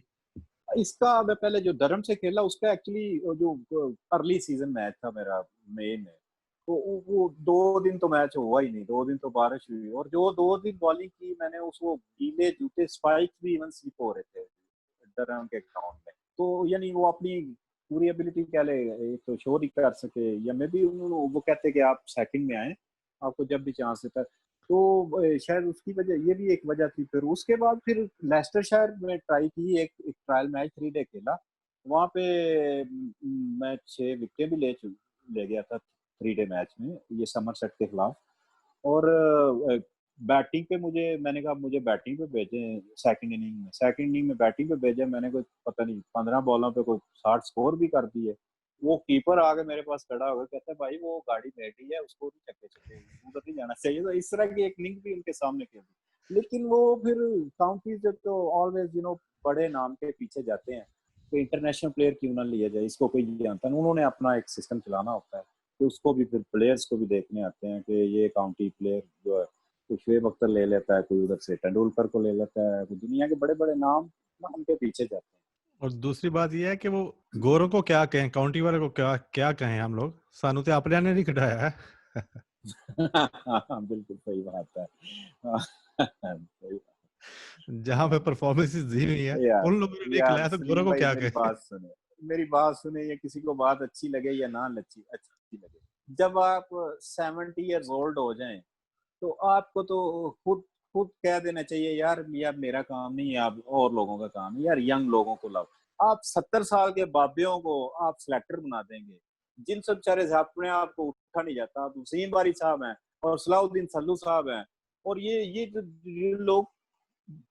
इसका मैं पहले जो धर्म से खेला उसका एक्चुअली जो अर्ली सीजन मैच था मेरा मई में, तो वो 2 दिन तो मैच हुआ ही नहीं, 2 दिन तो बारिश हुई, और जो 2 दिन बॉलिंग की मैंने उसको गीले जूते स्पाइक भी इवन स्लिप हो रहे थे धर्म के ग्राउंड में, तो यानी वो अपनी पूरी एबिलिटी क्या ले तो शो नहीं कर सके, या मे बी वो कहते कि आप सेकंड में आए, आपको जब भी चांस देता है, तो शायद उसकी वजह ये भी एक वजह थी। फिर उसके बाद फिर लेस्टर शायर में ट्राई की, एक ट्रायल मैच 3 डे खेला, वहां पे मैं 6 विकेट भी ले गया था 3 डे मैच में, ये समरसेट के खिलाफ। और बैटिंग पे मैंने कहा मुझे बैटिंग पे भेजे सेकंड इनिंग में बैटिंग पे भेजे, मैंने कोई पता नहीं 15 बॉलों पे कोई 60 स्कोर भी कर दिए। वो कीपर आके मेरे पास खड़ा हो गया, कहता है भाई वो गाड़ी बैठी है, उसको भी चक्के चक्के उधर नहीं जाना चाहिए, तो इस तरह की एक लिंक भी उनके सामने खेल दी। लेकिन वो फिर काउंटीज जब तो ऑलवेज बड़े नाम के पीछे जाते हैं, तो इंटरनेशनल प्लेयर क्यों ना लिया जाए, इसको कोई जानता नहीं, उन्होंने अपना एक सिस्टम चलाना होता है, तो उसको भी फिर प्लेयर्स को भी देखने आते हैं कि ये काउंटी प्लेयर जो है, कोई शुएब अख्तर ले लेता है, कोई उधर से तेंदुलकर को ले लेता है, कोई दुनिया के बड़े बड़े नाम उनके पीछे जाते हैं। और दूसरी बात यह है कि वो गोरों को क्या कहें, काउंटी वाले को क्या क्या कहें हम लोग, सानू तो अपने ने नहीं कटाया है। बिल्कुल सही बात है। सही जहां पे परफॉर्मेंसेस दी हुई है यार उन लोगों ने नहीं यार खिलाया, तो गोरों सलीम को भाई क्या मेरी कहें। बात सुने, मेरी बात सुने, या किसी को बात अच्छी लगे या ना अच्छी अच्छी लगे, जब आप 70 ईयर्स ओल्ड हो जाएं, तो आपको तो खुद खुद कह देना चाहिए यार, यार मेरा काम नहीं है, आप और लोगों का काम है, यार यंग लोगों को लाओ। आप 70 साल के बाबियों को आप सिलेक्टर बना देंगे, जिन सब बेचारे से अपने आप को उठा नहीं जाता, आप वसीम बारी साहब हैं और सलाउद्दीन सल्लू साहब हैं, और ये जो लोग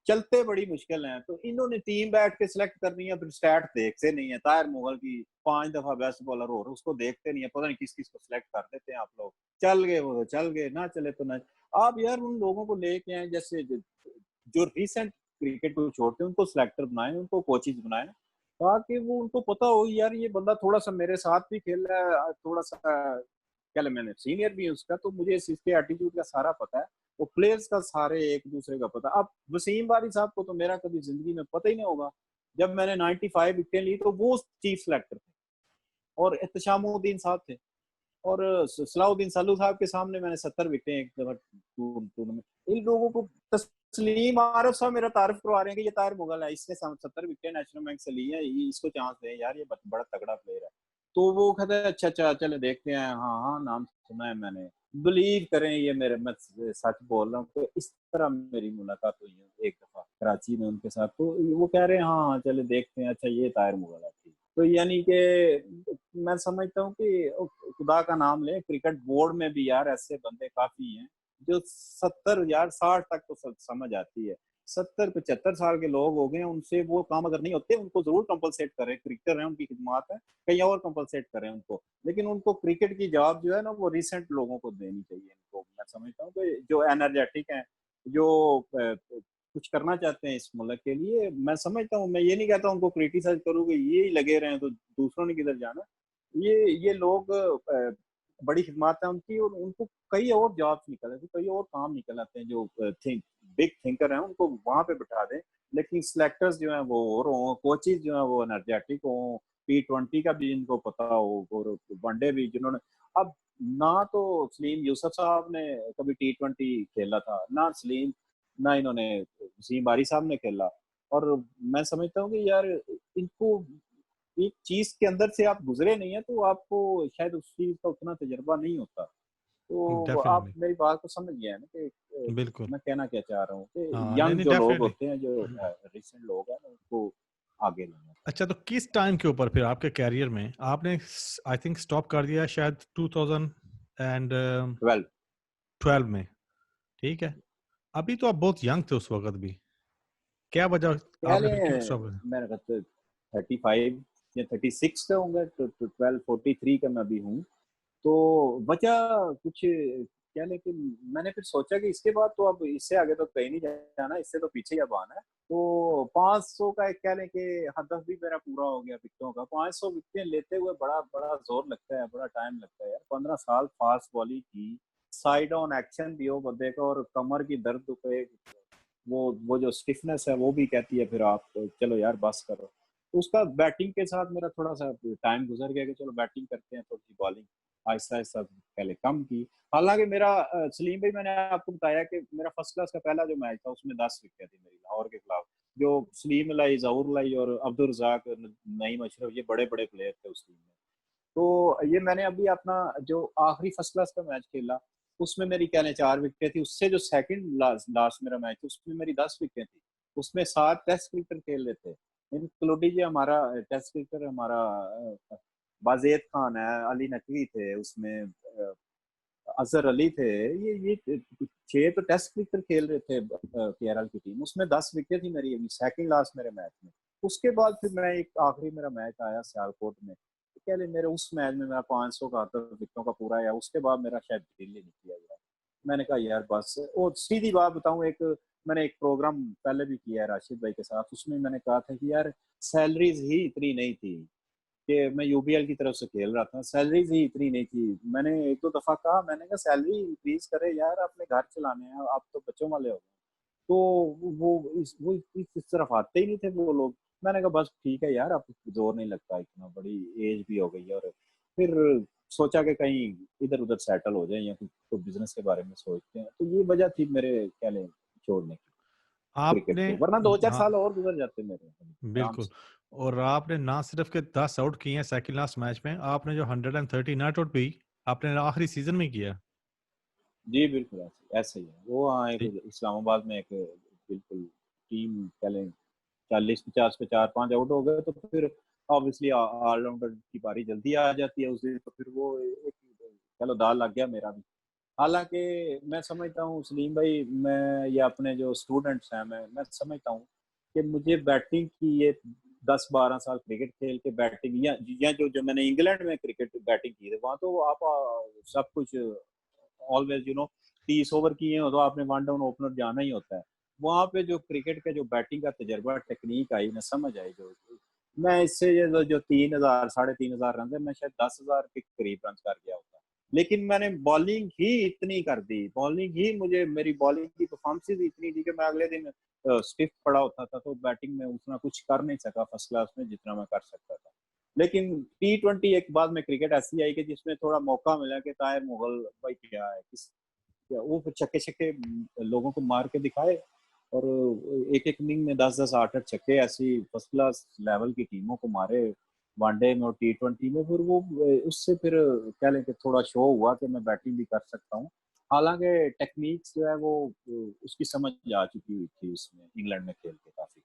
चलते बड़ी मुश्किल हैं, तो इन्होंने टीम बैठ के सिलेक्ट करनी है, फिर स्टैट देखते नहीं है, ताहिर मुगल की 5 दफा बेस्ट बॉलर हो रहा, उसको देखते नहीं है, पता नहीं किस किस को सिलेक्ट कर देते हैं आप लोग, चल गए वो तो चल गए, ना चले तो ना। आप यार उन लोगों को लेके आए, जैसे जो रिसेंट क्रिकेट को छोड़ते हैं उनको सिलेक्टर बनाए, उनको कोचिज बनाए, ताकि वो उनको पता हो यार ये बंदा थोड़ा सा मेरे साथ भी खेल रहा है, थोड़ा सा क्या मैंने सीनियर भी है उसका, तो मुझे इसके एटीट्यूड का सारा पता है, वो प्लेयर्स का सारे एक दूसरे का पता। अब वसीम बारी साहब को तो मेरा कभी जिंदगी में पता ही नहीं होगा, जब मैंने 95 विकेट ली तो वो चीफ सेलेक्टर थे और एहतशामुद्दीन साहब थे, और सलाउद्दीन सालू साहब के सामने मैंने 70 विकेट एक दफा टूर्नामेंट, इन लोगों को तस्लीम आरफ साहब मेरा तारीफ करवा रहे हैं कि ये ताहिर मुगल है, इसने 70 विकेट नेशनल बैंक से ली है, इसको चांस दें यार, ये बड़ा तगड़ा प्लेयर है। तो वो कहते हैं अच्छा अच्छा चले देखते हैं, हाँ हाँ नाम सुना है मैंने, बिलीव करें ये मेरे, मैं सच बोल रहा हूँ, तो इस तरह मेरी मुलाकात हुई है एक दफा कराची में उनके साथ, तो वो कह रहे हैं हाँ हाँ चले देखते हैं, अच्छा ये ताहिर मुगल है, तो यानी कि मैं समझता हूँ कि खुदा का नाम ले, क्रिकेट बोर्ड में भी यार ऐसे बंदे काफी हैं जो 70 यार 60 तक तो समझ आती है, 70 75 साल के लोग हो गए, उनसे वो काम अगर नहीं होते उनको जरूर कंपलसेट करें, क्रिकेटर है उनकी खिदमत है, कहीं और कंपलसेट करें उनको, लेकिन उनको क्रिकेट की जॉब जो है ना वो रिसेंट लोगों को देनी चाहिए इनको। मैं समझता हूँ कि जो एनर्जेटिक है, जो कुछ करना चाहते हैं इस मुल्क के लिए, मैं समझता हूँ, मैं ये नहीं कहता उनको क्रिटिसाइज करूँ कि ये ही लगे रहे तो दूसरों ने किधर जाना, ये लोग बड़ी खिदमत है उनकी, और उनको कई और जॉब्स निकल आते, कई और काम निकल आते हैं, जो बिग थिंकर हैं उनको वहां पे बिठा दें, लेकिन सिलेक्टर्स जो हैं वो और हों, कोचेज जो हैं वो एनर्जेटिक हों, T20 का भी इनको पता हो, और वनडे भी जिन्होंने, अब ना तो सलीम यूसुफ साहब ने कभी T20 खेला था, ना सलीम, ना इन्होंने वसीम बारी साहब ने खेला, और मैं समझता हूँ कि यार इनको एक चीज के अंदर से आप गुजरे नहीं है, तो आपको शायद उस चीज का उतना तजर्बा नहीं होता, तो आप डेफिनेटली, मेरी बात को समझ गए हैं ना कि बिल्कुल। मैं कहना क्या चाह रहा हूँ कि हाँ, नहीं यंग नहीं, जो लोग डेफिनेटली। होते हैं, जो रिसेंट लोग हैं उनको आगे लाना। अच्छा, तो किस टाइम के ऊपर फिर आपके कैरियर में आपने आई थिंक स्टॉप कर दिया शायद 2012 12 में, ठीक है? अभी तो आप बहुत यंग थे उस वक्त भी, क्या वजह, कह आपने फिर क्यों लें, स्टॉप कर मेरा कहते 35 या 36 का होंगे, तो 1243 का मैं भी हूँ, तो वजह कुछ क्या, लेकिन मैंने फिर सोचा कि इसके बाद तो अब इससे आगे तो कहीं नहीं जाना, इससे तो पीछे ही अब आना है, तो 500 का एक कह लें कि हदफ भी मेरा पूरा हो गया विकेटों का, 500 विकेट लेते हुए बड़ा बड़ा जोर लगता है, बड़ा टाइम लगता है यार, 15 साल फास्ट बॉलिंग की, साइड ऑन एक्शन भी हो बंदे का, और कमर की दर्द पे वो जो स्टिफनेस है वो भी कहती है फिर आप चलो यार बस करो, उसका बैटिंग के साथ मेरा थोड़ा सा टाइम गुजर गया कि चलो बैटिंग करते हैं, थोड़ी सी बॉलिंग आहिस्ता आहिस्ता पहले कम की। हालांकि मेरा सलीम भाई, मैंने आपको बताया कि मेरा फर्स्ट क्लास का पहला जो मैच था उसमें 10 विकेट थी मेरी लाहौर के खिलाफ। जो सलीम लाई, जहूर लाई और अब्दुल रजाक, नईम अशरफ, ये बड़े बड़े प्लेयर थे उस टीम में। तो ये मैंने अभी अपना जो आखिरी फर्स्ट क्लास का मैच खेला उसमें मेरी कहने 4 विकेट थी। उससे जो सेकंड लास्ट मेरा मैच था उसमें मेरी 10 विकेट थी। उसमें 7 टेस्ट क्रिकेटर खेल रहे थे, इंक्लूडिंग ये हमारा टेस्ट क्रिकेटर हमारा बाजेद खान है, अली नकवी थे उसमें, अजहर अली थे। ये 6 तो टेस्ट क्रिकेट खेल रहे थे केरल की टीम। उसमें 10 विकेट थी मेरी सेकंड लास्ट मेरे मैच में। उसके बाद फिर मैं एक आखिरी मेरा मैच आया सियालकोट में, क्या ले मेरे उस मैच में मेरा 500 का विकेटों का पूरा आया। उसके बाद मेरा शायद दिल्ली नहीं किया गया। मैंने कहा यार बस। और सीधी बात बताऊं, एक मैंने एक प्रोग्राम पहले भी किया है राशिद भाई के साथ, उसमें मैंने कहा था कि यार सैलरीज ही इतनी नहीं थी कि मैं यूबीएल की तरफ से खेल रहा था, सैलरीज ही इतनी नहीं थी। मैंने एक दो दफा कहा, मैंने कहा सैलरी इंक्रीज करे यार, अपने घर चलाने हैं, आप तो बच्चों वाले हो गए। तो वो इस तरफ आते ही नहीं थे वो लोग। मैंने कहा बस ठीक है यार, अब जोर नहीं लगता, इतना बड़ी एज भी हो गई है। और फिर सोचा कि कहीं इधर उधर सेटल हो जाए या कोई बिजनेस के बारे में सोचते हैं। तो ये वजह थी मेरे कह लें छोड़ने की क्रिकेट आपने को, वरना 2-4 साल हाँ, और गुजर जाते मेरे आराम बिल्कुल। से। और आपने ना सिर्फ के 10 आउट किए हैं सेकंड लास्ट मैच में, आपने जो 130 नॉट आउट भी आपने आखिरी सीजन में किया। जी बिल्कुल, ऐसे ऐसे ही है वो। हाँ, एक ठीक। इस्लामाबाद में एक बिल्कुल टीम कह लें 40-50 पे 4-5 आउट हो गए तो फिर ऑब्वियसली ऑलराउंडर की पारी जल्दी आ जाती है उस दिन। तो फिर वो एक चलो दाल लग गया मेरा भी। हालांकि मैं समझता हूँ सलीम भाई, मैं ये अपने जो स्टूडेंट्स हैं, मैं समझता हूँ कि मुझे बैटिंग की ये 10-12 साल क्रिकेट खेल के बैटिंग, या जो मैंने इंग्लैंड में क्रिकेट बैटिंग की थी वहां तो आप सब कुछ ऑलवेज 30 ओवर किए हो तो आपने वन डाउन ओपनर जाना ही होता है। वहां पे जो क्रिकेट का जो बैटिंग का तजर्बा, टेक्निक आई ना, समझ आई जो मैं इससे जो 3,000 3,500 रन है, मैं शायद 10,000 के करीब रन कर गया होता। लेकिन मैंने बॉलिंग ही इतनी कर दी, बॉलिंग ही मुझे, मेरी बॉलिंग की परफॉर्मेंस इतनी थी कि मैं अगले दिन स्टिफ पड़ा होता था, तो बैटिंग में उतना कुछ कर नहीं सका फर्स्ट क्लास में जितना मैं कर सकता था। लेकिन T20 एक बाद में क्रिकेट ऐसी आई कि जिसमें थोड़ा मौका मिला कि ताहिर मुगल भाई क्या है, किस क्या वो छक्के छक्के लोगों को मार के दिखाए। और एक एक इनिंग में 10-10 8-8 छक्के ऐसी फर्स्ट क्लास लेवल की टीमों को मारे वनडे में और T20 में। फिर वो उससे फिर कह लें कि थोड़ा शो हुआ कि मैं बैटिंग भी कर सकता हूँ। हालांकि टेक्निक्स जो है वो उसकी समझ आ चुकी हुई थी उसमें, इंग्लैंड में खेल के काफी।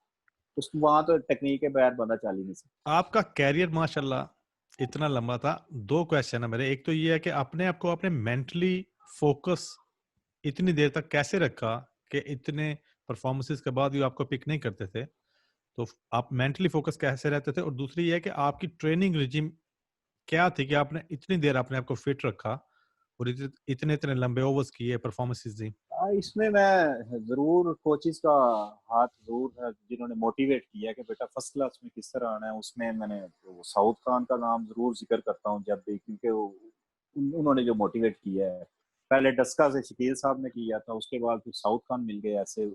उस वहां तो टेक्निक के बगैर बंदा चल ही नहीं सकता। आपका कैरियर माशाल्लाह इतना लंबा था। 2 क्वेश्चन है मेरे। एक तो ये है कि अपने आप को आपने मेंटली फोकस इतनी देर तक कैसे रखा कि इतने परफॉर्मेंसेस के बाद भी आपको पिक नहीं करते थे, तो आप मेंटली फोकस कैसे रहते थे? और दूसरी ये है कि आपकी ट्रेनिंग रिजिम क्या थी कि आपने इतनी देर अपने आप को फिट रखा और इतने इतने लंबे ओवर्स किए, परफॉर्मेंसेस दी? इसमें मैं जरूर कोचिज का हाथ जरूर है जिन्होंने मोटिवेट किया कि बेटा फर्स्ट क्लास में किस तरह आना है। उसमें मैंने वो साउथ खान का नाम जरूर जिक्र करता हूँ जब भी, क्योंकि उन्होंने जो मोटिवेट किया है। पहले डस्का से शकील साहब ने किया था, उसके बाद फिर साउथ खान मिल गए, ऐसे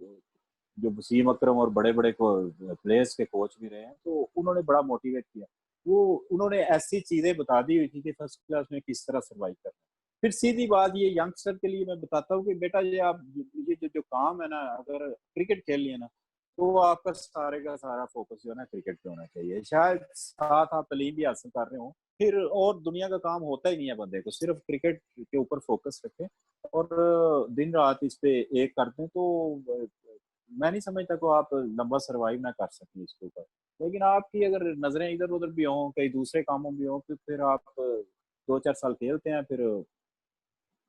जो वसीम अकरम और बड़े बड़े प्लेयर्स के कोच भी रहे हैं, तो उन्होंने बड़ा मोटिवेट किया। वो उन्होंने ऐसी चीजें बता दी हुई थी कि फर्स्ट क्लास में किस तरह सर्वाइव करना है। फिर सीधी बात ये यंगस्टर के लिए मैं बताता हूँ कि बेटा ये आप ये जो काम है ना, अगर क्रिकेट खेल लिया ना तो आपका सारे का सारा फोकस जो है ना क्रिकेट पे होना चाहिए। शायद साथ आप तालीम भी हासिल कर रहे हो, फिर और दुनिया का काम होता ही नहीं है बंदे को, सिर्फ क्रिकेट के ऊपर फोकस रखें और दिन रात इस पे एक करते हैं तो मैं नहीं समझता को आप लंबा सरवाइव ना कर सकें इसके ऊपर। लेकिन आपकी अगर नजरें इधर उधर भी हों, कई दूसरे कामों भी हों, तो फिर आप 2-4 साल खेलते हैं, फिर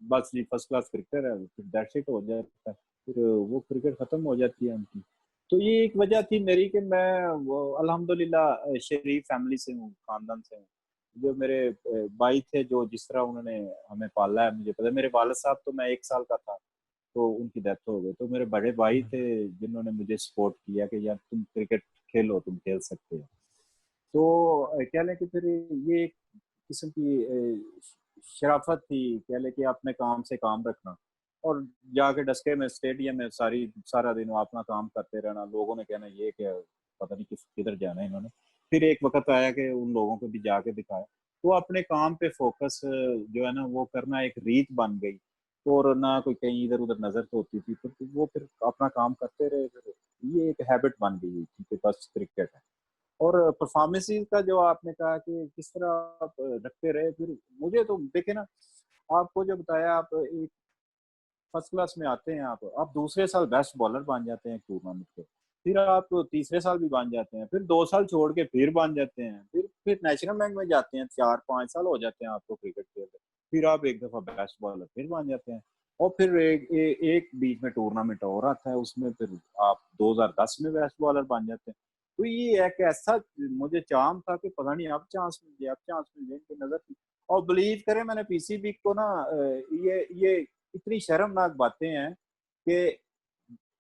बस जी फर्स्ट क्लास क्रिकेटर है, फिर दैट्स इट हो जाता है, फिर वो क्रिकेट खत्म हो जाती है उनकी। तो ये एक वजह थी मेरी कि मैं वो अल्हम्दुलिल्लाह शरीफ फैमिली से हूँ, खानदान से हूँ। जो मेरे भाई थे, जो जिस तरह उन्होंने हमें पाला है मुझे पता है। मेरे वालिद साहब तो मैं 1 साल का था तो उनकी डेथ हो गई, तो मेरे बड़े भाई थे जिन्होंने मुझे सपोर्ट किया कि यार तुम क्रिकेट खेलो, तुम खेल सकते हो। तो कह लें कि फिर ये एक किस्म की शराफत थी, कह लें कि अपने काम से काम रखना और जाके डस्के में स्टेडियम में सारा दिन वो अपना काम करते रहना। लोगों ने कहना ये क्या, पता नहीं किधर जाना है इन्होंने। फिर एक वक्त आया कि उन लोगों को भी जाके दिखाया, तो अपने काम पे फोकस जो है ना वो करना एक रीत बन गई, और ना कोई कहीं इधर उधर नजर तो होती थी, तो वो फिर अपना काम करते रहे, फिर ये एक हैबिट बन गई हुई थी कि बस क्रिकेट है। और परफॉर्मेंस का जो आपने कहा कि किस तरह आप रखते रहे, फिर मुझे तो देखे ना, आपको जो बताया, आप एक फर्स्ट क्लास में आते हैं, आप दूसरे साल बेस्ट बॉलर बन जाते हैं टूर्नामेंट के, फिर आप तीसरे साल भी बन जाते हैं, फिर 2 साल छोड़ के फिर बन जाते हैं, फिर नेशनल बैंक में जाते हैं, 4-5 साल हो जाते हैं आपको क्रिकेट खेलते, फिर आप एक दफा बेस्ट बॉलर फिर बन जाते हैं, और फिर एक बीच में टूर्नामेंट और आता है, उसमें फिर आप 2010 में बेस्ट बॉलर बन जाते हैं। तो ये एक ऐसा मुझे चाम था कि पता नहीं अब चांस मिल गया, अब चांस मिल गया, इनकी नजर थी। और बिलीव करें, मैंने पीसीबी को ना ये इतनी शर्मनाक बातें हैं कि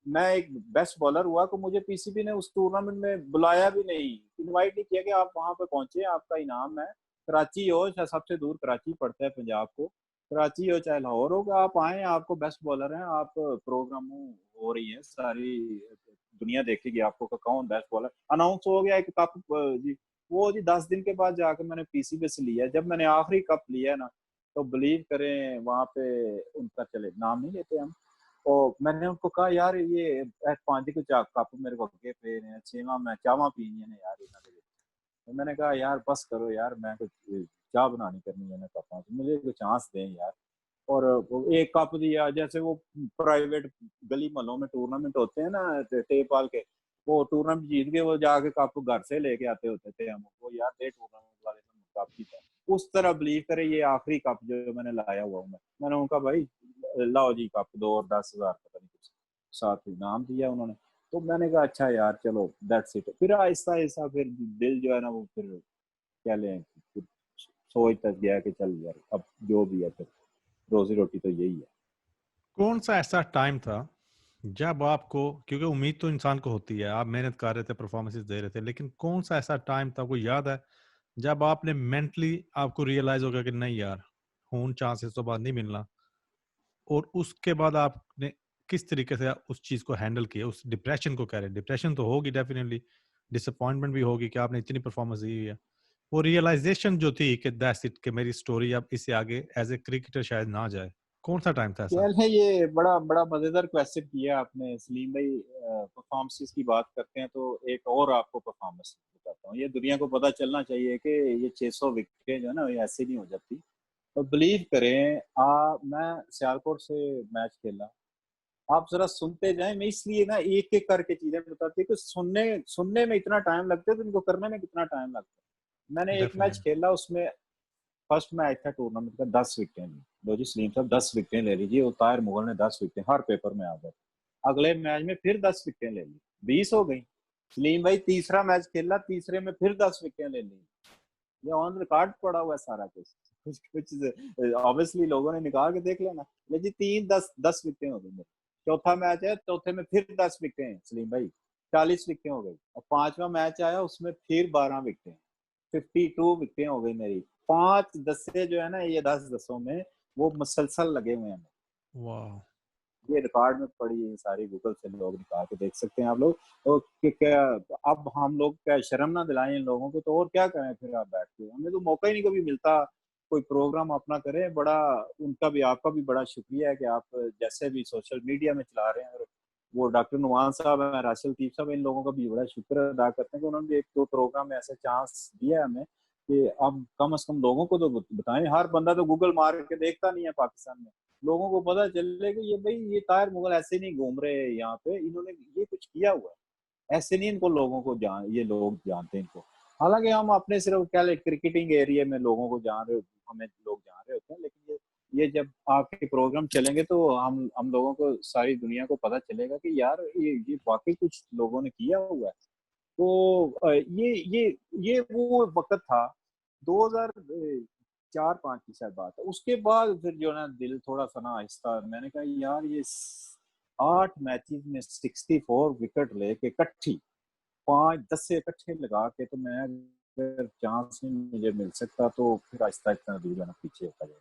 मैं एक बेस्ट बॉलर हुआ तो मुझे पीसीबी ने उस टूर्नामेंट में बुलाया भी नहीं, इनवाइट नहीं किया कि आप वहां पे पहुंचे, आपका इनाम है, कराची हो चाहे, सबसे दूर कराची पड़ता है पंजाब को, कराची हो चाहे लाहौर हो, आप आए, आपको बेस्ट बॉलर हैं, आप प्रोग्राम हो रही है, सारी दुनिया देखेगी आपको कि कौन बेस्ट बॉलर, अनाउंस हो गया एक कप जी। वो जी 10 दिन के बाद जाकर मैंने पीसीबी से लिया, जब मैंने आखिरी कप लिया ना, तो बिलीव करें वहां पे उनका, चले नाम नहीं लेते हम, और मैंने उनको कहा यार ये 5 को कप मेरे को अगे पे ने 6वां मैं चावा पीनी है यार इन्हों के, तो मैंने कहा यार बस करो यार, मैं कुछ चाह बनानी करनी है ना कपा, तो मुझे कोई चांस दें यार। और वो एक कप दिया, जैसे वो प्राइवेट गली महलों में टूर्नामेंट होते हैं ना, टेपाल के, वो टूर्नामेंट जीत गए, वो जाके कप घर से लेके आते होते थे हम, वो यार दे टूर्नामेंट वाले ने कप जीता, उस तरह बिलीव करे ये आखिरी कप जो मैंने लाया हुआ हूँ, मैंने उनका भाई लाओ जी कप दो, और 10,000 पता नहीं कुछ साथ इनाम दिया उन्होंने। तो मैंने कहा अच्छा यार चलो दैट्स इट, फिर आहिस्ता आहिस्ता फिर दिल जो है ना वो फिर क्या लें, फिर सोच तक गया कि चल यार अब जो भी है, फिर रोजी रोटी तो यही है। कौन सा ऐसा टाइम था जब आपको, क्योंकि उम्मीद तो इंसान को होती है, आप मेहनत कर रहे थे, परफॉर्मेंसेस दे रहे थे, लेकिन कौन सा ऐसा टाइम था, आपको याद है, जब आपने मेंटली आपको रियलाइज हो गया कि नहीं यार, हूं चांसेस तो बाद नहीं मिलना, और उसके बाद आपने किस तरीके से उस चीज को हैंडल किया, उस डिप्रेशन को? कह रहे डिप्रेशन तो होगी डेफिनेटली, डिसअपॉइंटमेंट भी होगी कि आपने इतनी परफॉर्मेंस दी हुई है, वो रियलाइजेशन जो थी कि दैट्स इट, कि मेरी स्टोरी अब इससे आगे एज ए क्रिकेटर शायद ना जाए, कौन सा टाइम था ऐसा? यार है, ये बड़ा बड़ा मजेदार क्वेश्चन किया आपने सलीम भाई। परफॉर्मेंस की बात करते हैं तो एक और आपको परफॉर्मेंस बताता हूँ, ये दुनिया को पता चलना चाहिए कि ये 600 विकेटें जो है ना ये ऐसे नहीं हो जाती। तो बिलीव करें, मैं सियालकोट से मैच खेला, आप जरा सुनते जाएं, मैं इसलिए ना एक एक करके चीजें बताती हूँ कि सुनने सुनने में इतना टाइम लगता है तो इनको करने में कितना टाइम लगता है। मैंने एक मैच डेफिनेटली। खेला, उसमें फर्स्ट मैच था टूर्नामेंट का, 10 विकेटें ली, लो जी सलीम साहब 10 विकेटें ले लीजिए, और ताहिर मुगल ने 10 विकेटें, हर पेपर में आ गए। अगले मैच में फिर 10 विकेटें ले ली, 20 हो गई। सलीम भाई तीसरा मैच खेला, तीसरे में फिर 10 विकेटें ले ली, ये ऑन रिकॉर्ड पड़ा हुआ है सारा कुछ, कुछ कुछ ऑब्वियसली लोगों ने निकाल के देख लेना। लेकिन 3 10 10 विकेटें हो गई मेरी। चौथा मैच है, चौथे में फिर 10 विकेटें सलीम भाई, 40 विकेटें हो गई। और पांचवा मैच आया, उसमें फिर 12 विकेटें, 52 विकेटें हो गई मेरी। 5 10 जो है ना, ये 10 10 में वो मुसलसल लगे हुए हैं। वाह। ये रिकॉर्ड में पड़ी है सारी, गूगल से लोग निकाल के देख सकते हैं आप लोग। तो क्या अब हम लोग क्या शर्म ना दिलाएं इन लोगों को, तो और क्या करें फिर, आप बैठ के, हमें तो मौका ही नहीं कभी मिलता कोई प्रोग्राम अपना करें। बड़ा उनका भी, आपका भी बड़ा शुक्रिया है कि आप जैसे भी सोशल मीडिया में चला रहे हैं, और वो डॉक्टर नुमान साहब है, राशिद लतीफ साहब, इन लोगों का भी बड़ा शुक्र अदा करते हैं कि उन्होंने भी एक दो प्रोग्राम में ऐसा चांस दिया है हमें कि अब कम से कम लोगों को तो बताएं। हर बंदा तो गूगल मार के देखता नहीं है पाकिस्तान में, लोगों को पता चले कि ये भाई ये ताहिर मुगल ऐसे नहीं घूम रहे यहाँ पे, इन्होंने ये कुछ किया हुआ है, ऐसे नहीं इनको लोगों को जान, ये लोग जानते हैं इनको। हालांकि हम अपने सिर्फ क्या क्रिकेटिंग एरिया में लोगों को जान रहे, हमें लोग जान रहे होते हैं, लेकिन ये जब आपके प्रोग्राम चलेंगे तो हम लोगों को, सारी दुनिया को पता चलेगा कि यार ये वाकई कुछ लोगों ने किया हुआ है। तो ये वो वक्त था, 2004-5 की शायद बात है। उसके बाद फिर जो है ना दिल थोड़ा सा ना आहिस्ता, मैंने कहा यार ये 8 मैचेस में 64 विकेट लेके इकट्ठी, 5 10 से इकट्ठे लगा के, तो मैं अगर चांस नहीं मुझे मिल सकता तो फिर आहिस्ता आहिस्ता दिल जो है ना पीछे होता गया।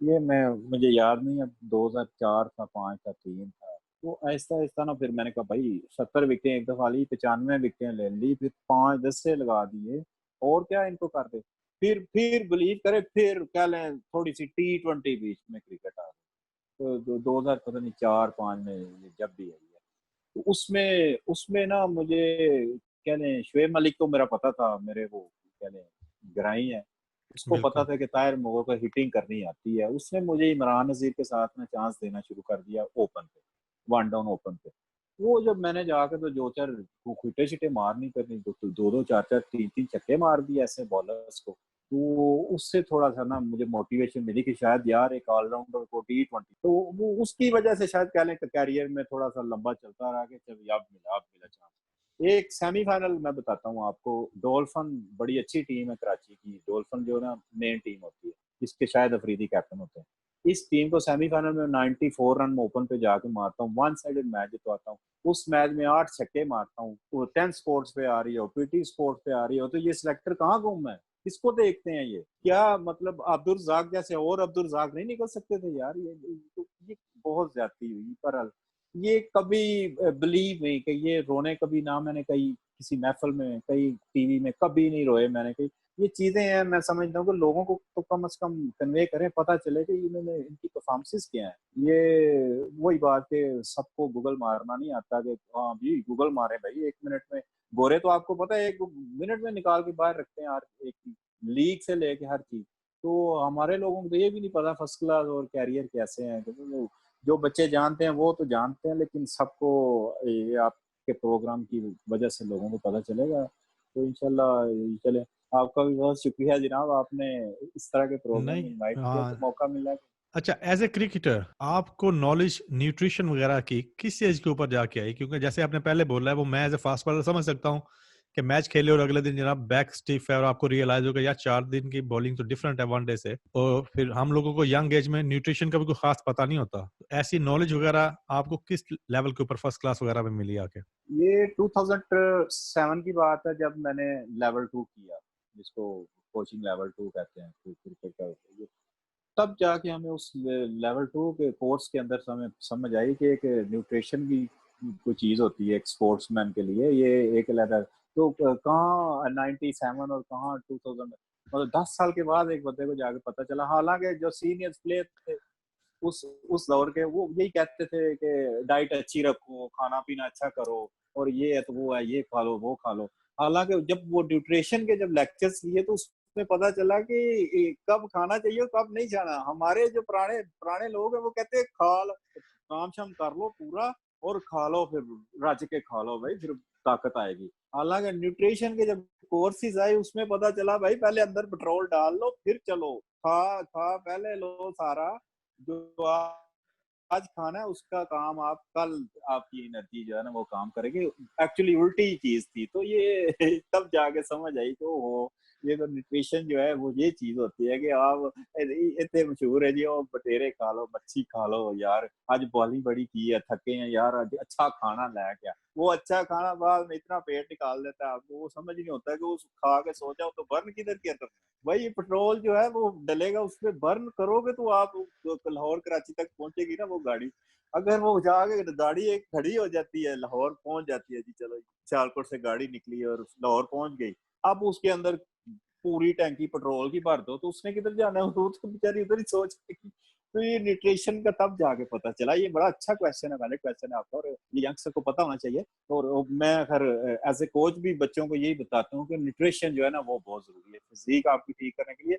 ये मैं मुझे याद नहीं अब 2004 था, 5 था, 3 था, वो आहिस्ता-आहिस्ता ना फिर मैंने कहा भाई 70 विकेटें एक दफ़ा ली, 95 विकेटें ले ली, फिर 5-10 से लगा दिए, और क्या इनको कर दे। फिर बिलीव करें, फिर कह लें थोड़ी-सी टी20 बीच में क्रिकेट आ गई। तो दो 2000 पता नहीं 4-5 में ये जब भी आई है। तो उसमें उसमें ना मुझे कह लें शुएब मलिक तो मेरा पता था, मेरे वो कह लें गराई हैं। उसको पता बिल्कुल। था कि ताहिर मोगो को हिटिंग करनी आती है। उसने मुझे इमरान नज़ीर के साथ में चांस देना शुरू कर दिया ओपन पे, वन डाउन ओपन पे। वो जब मैंने जाके तो 2-4 वो छींटे मारनी करनी, 2-2, 4-4, 3-3 छक्के मार दिए ऐसे बॉलर्स को। तो उससे थोड़ा-सा ना मुझे मोटिवेशन मिली कि शायद यार एक ऑलराउंडर को टी20, तो वो उसकी वजह से शायद कह लें कि करियर में थोड़ा-सा लंबा चलता रहा कि चल अब मिला चांस। एक सेमीफाइनल मैं बताता हूँ आपको, डॉल्फिन बड़ी अच्छी टीम है कराची की, डॉल्फिन जो ना मेन टीम होती है, जिसके शाहिद अफरीदी कैप्टन होते हैं। इस टीम को सेमीफाइनल में 94 रन ओपन पे जाके मारता हूँ, वन साइडेड मैच जितवाता हूँ। उस मैच में 8 छक्के मारता हूँ, वो 10 स्पोर्ट्स पे आ रही हो, पीटी स्पोर्ट्स पे आ रही हो, तो ये सिलेक्टर कहाँ गुम है? किसको देखते हैं ये? क्या मतलब अब्दुल रज़ाक जैसे और अब्दुल रज़ाक नहीं निकल सकते थे यार? ये बहुत ज्यादती हुई। पर ये कभी बिलीव नहीं कि ये रोने कभी ना मैंने कहीं किसी महफिल में, कहीं टीवी में कभी नहीं रोए मैंने कहीं। ये चीजें हैं, मैं समझता हूँ कि लोगों को तो कम से कम कन्वे करें, पता चले कि इन्होंने इनकी परफॉर्मेंसेस क्या है। ये वही बात है, सबको गूगल मारना नहीं आता कि हाँ जी गूगल मारे भाई 1 मिनट में। गोरे तो आपको पता है 1 मिनट में निकाल के बाहर रखते हैं यार, एक लीग से लेके हर चीज। तो हमारे लोगों को तो ये भी नहीं पता फर्स्ट क्लास और कैरियर कैसे हैं। जो बच्चे जानते हैं वो तो जानते हैं, लेकिन सबको ये आपके प्रोग्राम की वजह से लोगों को पता चलेगा। तो इंशाल्लाह चले। आपका भी बहुत शुक्रिया जनाब, आपने इस तरह के प्रोग्राम में नहीं, इनवाइट किया तो हाँ। मौका मिला। अच्छा, एज़ ए क्रिकेटर आपको नॉलेज न्यूट्रिशन वगैरह की किस एज के ऊपर जाके आई? क्योंकि जैसे आपने पहले बोला है वो मैं एज़ ए फास्ट बॉलर समझ सकता हूँ कि मैच खेले और अगले दिन जनाब बैक स्टिफ है और आपको रियलाइज़ होगा यार 4 दिन की बॉलिंग तो डिफरेंट है वनडे से। और फिर हम लोगों को यंग एज में न्यूट्रिशन का भी कोई खास पता नहीं होता। तो ऐसी नॉलेज वगैरह आपको किस लेवल के ऊपर फर्स्ट क्लास वगैरह में मिली आके? ये 2007 की बात है जब मैंने लेवल 2 किया, जिसको कोचिंग लेवल 2 कहते हैं क्रिकेट का। तब जाके हमें उस लेवल 2 के कोर्स के अंदर हमें समझ आई कि एक न्यूट्रिशन की कोई चीज़ होती है एक स्पोर्ट्समैन के लिए, ये एक लेवल। तो कहाँ 97 और कहाँ 2000, मतलब 10 साल के बाद एक बंदे को जाके पता चला। हालांकि जो सीनियर प्लेयर थे उस दौर के, वो यही कहते थे कि डाइट अच्छी रखो, खाना पीना अच्छा करो, और ये है तो वो है, ये खा लो वो खा लो। हालांकि जब वो न्यूट्रिशन के जब लेक्चर्स लिए तो उसमें पता चला कि कब खाना चाहिए और कब नहीं खाना। हमारे जो पुराने पुराने लोग हैं वो कहते हैं खा लो, काम शाम कर लो पूरा और खा लो, फिर रज के खा लो भाई, फिर ताकत आएगी। हालांकि न्यूट्रिशन के जब कोर्सेज आए उसमें पता चला भाई पहले अंदर पेट्रोल डाल लो फिर चलो, खा खा पहले लो सारा, जो आज खाना है उसका काम आप कल, आपकी एनर्जी जो है ना वो काम करेगी। एक्चुअली उल्टी चीज थी, तो ये तब जाके समझ आई कि ओहो, ये तो न्यूट्रिशन जो है वो ये चीज होती है कि आप इतने मशहूर है जी, और बटेरे खा लो, मच्छी खा लो यार, आज बॉलिंग बड़ी की है, थके हैं यार, आज अच्छा खाना लाया क्या। वो अच्छा खाना बाद में इतना पेट निकाल देता है आपको, वो समझ नहीं होता कि वो खा के सो जाओ तो बर्न किधर किया था। भाई पेट्रोल जो है वो डलेगा, उसमें बर्न करोगे तो आप लाहौर कराची तक पहुंचेगी ना वो गाड़ी। अगर वो जाके गाड़ी एक खड़ी हो जाती है, लाहौर पहुंच जाती है जी, चलो सियालकोट से गाड़ी निकली और लाहौर पहुंच गई, अब उसके अंदर पूरी टैंकी पेट्रोल की भर दो तो उसने किधर जाना है, वो तो बेचारी उधर ही सोच रही। तो ये न्यूट्रिशन का तब जाके पता चला। ये बड़ा अच्छा क्वेश्चन है, वैलिड क्वेश्चन है आपका, और ये यंगस्टर को पता होना चाहिए। और मैं अगर एज ए कोच भी बच्चों को यही बताता हूँ कि न्यूट्रिशन जो है ना वो बहुत जरूरी है फिजिक आपकी ठीक करने के लिए।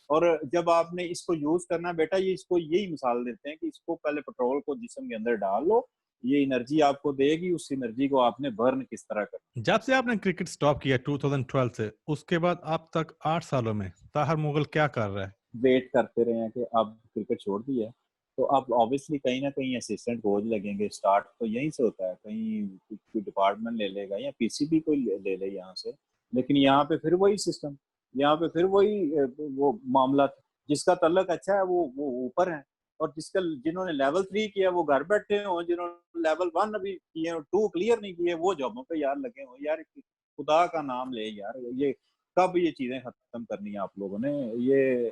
और जब आपने इसको यूज करना है बेटा, ये इसको यही मिसाल देते हैं कि इसको पहले पेट्रोल को जिस्म के अंदर डाल लो, ये एनर्जी आपको देगी, उस एनर्जी को आपने बर्न किस तरह करना। जब से आपने क्रिकेट स्टॉप किया 2012 से, उसके बाद अब तक 8 सालों में ताहिर मुगल क्या कर रहा है? वेट करते रहे हैं कि अब क्रिकेट छोड़ दी है, तो अब ऑब्वियसली कहीं ना कहीं असिस्टेंट कोच लगेंगे। स्टार्ट तो यहीं से होता है, कहीं कोई डिपार्टमेंट ले लेगा या पीसीबी कोई ले ले यहाँ से। लेकिन यहाँ पे फिर वही सिस्टम, यहाँ पे फिर वही वो मामला। जिसका तल्लक अच्छा है वो ऊपर है, और जिन्होंने लेवल 3 किया वो घर बैठे हो, जिन्होंने लेवल 1 अभी किए 2 क्लियर नहीं किए वो जॉबों पे यार लगे हो। यार खुदा का नाम ले यार, ये कब ये चीजें खत्म करनी है आप लोगों ने। ये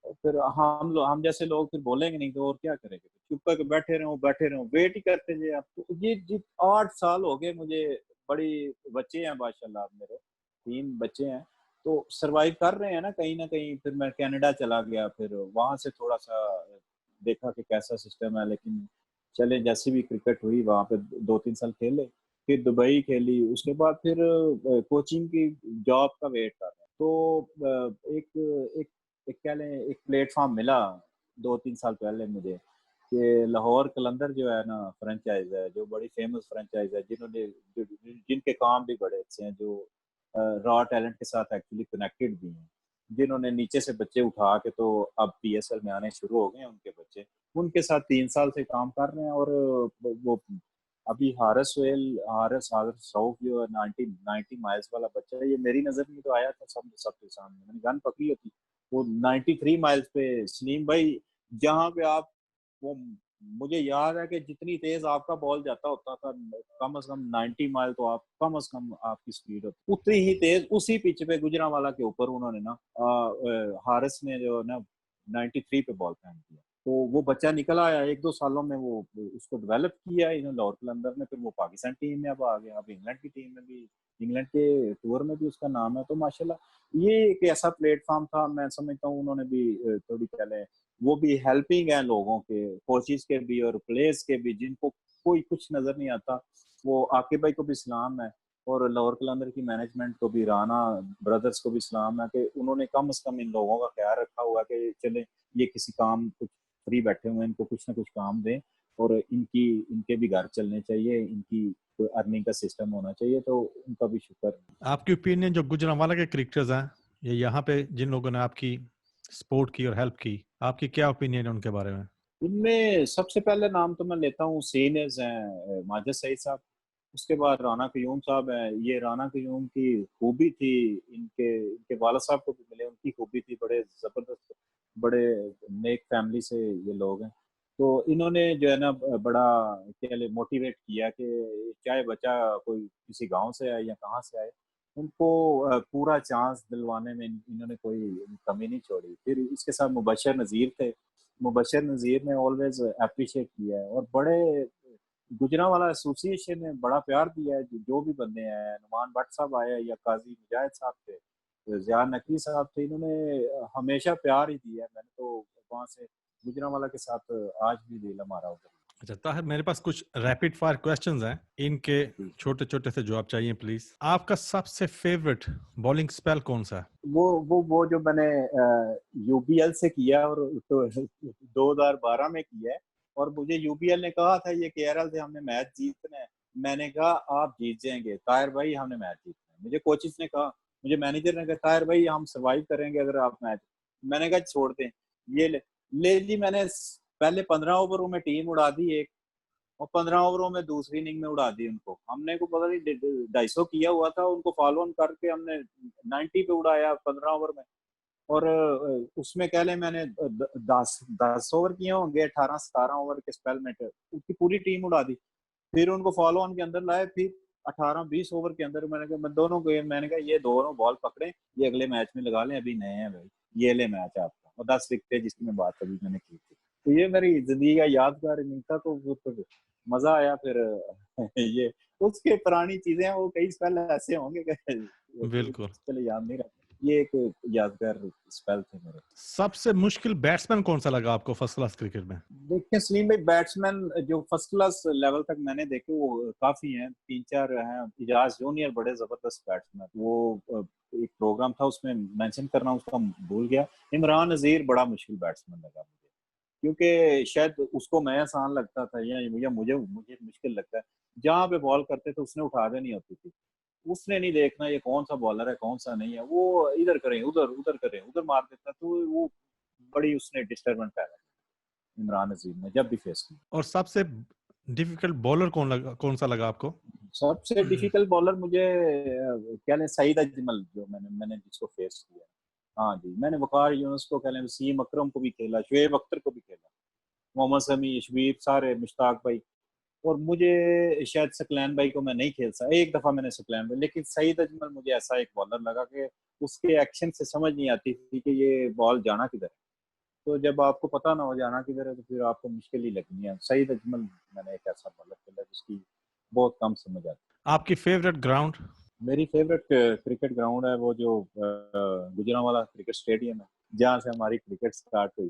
फिर हम जैसे लोग फिर बोलेंगे नहीं तो और क्या करेंगे, चुप करके बैठे रहो, वेट ही करते थे। अब तो ये 8 साल हो गए मुझे, बड़ी बच्चे हैं माशाल्लाह मेरे, 3 बच्चे हैं, तो सरवाइव कर रहे हैं ना कहीं। फिर मैं कनाडा चला गया, फिर वहां से थोड़ा सा देखा कि कैसा सिस्टम है, लेकिन चले जैसी भी क्रिकेट हुई वहां पे 2-3 साल खेले, फिर दुबई खेली, उसके बाद फिर कोचिंग की जॉब का वेट कर रहा तो एक एक एक कह लें एक प्लेटफॉर्म मिला 2-3 साल पहले मुझे, कि लाहौर कलंदर जो है ना फ्रेंचाइज है, जो बड़ी फेमस फ्रेंचाइज है, जिनके काम भी बड़े अच्छे हैं, जो रॉ टैलेंट के साथ एक्चुअली कनेक्टेड भी हैं, जिन्होंने नीचे से बच्चे उठा के तो अब पीएसएल में आने शुरू हो गए हैं उनके बच्चे, उनके साथ 3 साल से काम कर रहे हैं। और वो अभी हारिस हारिस रऊफ जो है 90 माइल्स वाला बच्चा है, ये मेरी नजर में तो आया था सबके सामने, मैंने गन पकड़ी होती, वो 93 माइल्स पे सलीम भाई, जहां पे आप वो मुझे याद है कि जितनी तेज आपका बॉल जाता होता था, कम से कम 90 माइल तो आप कम से कम आपकी स्पीड होती, उतनी ही तेज उसी पिच पे गुजरांवाला के ऊपर उन्होंने ना हारिस ने जो ना 93 पे बॉल फेंक दिया, तो वो बच्चा निकल आया 1-2 सालों में, वो उसको डेवलप किया इन्होंने लाहौर कलंदर में, फिर वो पाकिस्तान टीम में अब आ गया, अब इंग्लैंड की टीम में भी, इंग्लैंड के टूर में भी उसका नाम है। तो माशाल्लाह ये एक ऐसा प्लेटफॉर्म था, मैं समझता हूँ उन्होंने भी थोड़ी पहले वो भी हेल्पिंग है लोगों के, कोचिज के भी और प्लेयर्स के भी, जिनको कोई कुछ नजर नहीं आता, वो आकिब भाई को भी सलाम है, और लाहौर कलंदर की मैनेजमेंट को भी, राना ब्रदर्स को भी सलाम है, कि उन्होंने कम से कम इन लोगों का ख्याल रखा हुआ कि चले ये किसी काम कुछ फ्री बैठे हुए हैं, इनको कुछ ना कुछ काम दें, और इनके भी घर चलने चाहिए, इनकी अर्निंग का सिस्टम होना चाहिए, तो उनका भी शुक्र। आपकी ओपिनियन जो गुजरांवाला के क्रिकेटर्स हैं, ये यहाँ पे जिन लोगों ने आपकी सपोर्ट की और हेल्प की, आपकी क्या ओपिनियन है उनके बारे में? इनमें सबसे पहले नाम तो मैं लेता हूँ, सीनियर्स हैं माजिद सईद साहब, उसके बाद राना कयूम साहब हैं। ये राना कयूम की खूबी थी, इनके इनके वाला साहब को भी मिले, उनकी खूबी थी, बड़े जबरदस्त, बड़े नेक फैमिली से ये लोग हैं, तो इन्होंने जो है ना बड़ा क्या मोटिवेट किया कि चाहे बच्चा कोई किसी गांव से आए या कहाँ से आए, उनको पूरा चांस दिलवाने में इन्होंने कोई कमी नहीं छोड़ी। फिर इसके साथ मुबशर नज़ीर थे, मुबशर नज़ीर ने ऑलवेज अप्रिशिएट किया है, और बड़े गुजरांवाला एसोसिएशन ने बड़ा प्यार दिया है, जो भी बंदे हैं, नुमान भट्ट साहब आए या काजी मुजाहिद साहब थे, ज़िया नकवी साहब थे, इन्होंने हमेशा प्यार ही दिया है। मैंने तो वहाँ से गुजरांवाला के साथ आज भी दिल हमारा उधर। अच्छा ताहिर, मेरे पास कुछ रैपिड फायर क्वेश्चंस हैं, इनके छोटे छोटे से जवाब चाहिए प्लीज। आपका सबसे फेवरेट बॉलिंग स्पेल कौन सा है? वो जो मैंने यूबीएल से किया, और तो 2012 में किया है, और मुझे यूबीएल ने कहा था ये केरल से हमने मैच जीतना है, मैंने कहा आप जीत जाएंगे ताहिर भाई, हमने मैच जीतना है। मुझे कोचिस ने कहा, मुझे मैनेजर ने कहा ताहिर भाई हम सरवाइव करेंगे अगर आप मैच, मैंने कहा छोड़ दें, ये ले ली मैंने। पहले 15 ओवरों में टीम उड़ा दी एक, और 15 ओवरों में दूसरी इनिंग में उड़ा दी उनको, हमने को पता नहीं 250 किया हुआ था, उनको फॉलो ऑन करके हमने 90 पे उड़ाया 15 ओवर में। और उसमें कह लें मैंने 10 ओवर किए होंगे, 18-17 ओवर के स्पेल में उसकी पूरी टीम उड़ा दी। फिर उनको फॉलो ऑन के अंदर लाए, फिर 18-20 ओवर के अंदर मैंने कहा, मैं दोनों को मैंने कहा ये दोनों बॉल पकड़े, ये अगले मैच में लगा लें, अभी नए हैं भाई, ये ले मैच आपका, और 10 विकेटें जिसकी मैं बात अभी मैंने की थी। तो ये मेरी जिंदगी का यादगार इनिंग था, तो वो तो मजा आया फिर। ये उसके पुरानी चीजें हैं, वो कई स्पेल ऐसे होंगे कि बिल्कुल। चलो याद नहीं रहता, ये एक यादगार स्पेल थे मेरे। सबसे मुश्किल बैट्समैन कौन सा लगा आपको फर्स्ट क्लास क्रिकेट में? देखिए सलीम भाई, बैट्समैन जो फर्स्ट क्लास लेवल तक मैंने देखे वो काफी हैं, 3-4 हैं। इजाज जूनियर बड़े जबरदस्त बैट्समैन, वो एक प्रोग्राम था उसमें मेंशन करना उसका भूल गया। इमरान नजीर बड़ा मुश्किल बैट्समैन लगा मुझे, क्योंकि शायद उसको मैं आसान लगता था, या मुझे मुझे मुश्किल लगता है, जहाँ पे बॉल करते थे उसने उठा देनी होती थी, उसने नहीं देखना ये कौन सा बॉलर है कौन सा नहीं है, वो इधर करें उधर, उधर करें उधर मार देता, तो वो बड़ी उसने डिस्टर्बेंस पैदा की इमरान नजीर ने जब भी फेस की। और सबसे डिफिकल्ट बॉलर कौन सा लगा आपको? सबसे डिफिकल्ट बॉलर मुझे क्या लें, सईद अजमल, जो मैंने मैंने जिसको फेस किया। हाँ जी, मैंने वकार यूनुस को, कह लें वसीम अकरम को भी खेला, शुएब अख्तर को भी खेला, मोहम्मद शमी, शबीर, सारे, मुश्ताक भाई, और मुझे शायद सकलैन भाई को मैं नहीं खेल सका, एक दफा मैंने सकलैन भाई, लेकिन सईद अजमल मुझे ऐसा एक बॉलर लगा कि उसके एक्शन से समझ नहीं आती थी कि ये बॉल जाना किधर है, तो जब आपको पता ना हो जाना किधर है तो फिर आपको मुश्किल ही लगनी है। सईद अजमल मैंने एक ऐसा बॉलर खेला जिसकी बहुत कम समझ आती है। आपकी फेवरेट ग्राउंड? मेरी फेवरेट क्रिकेट ग्राउंड है वो जो गुजरांवाला क्रिकेट स्टेडियम है, जहाँ से हमारी क्रिकेट स्टार्ट हुई।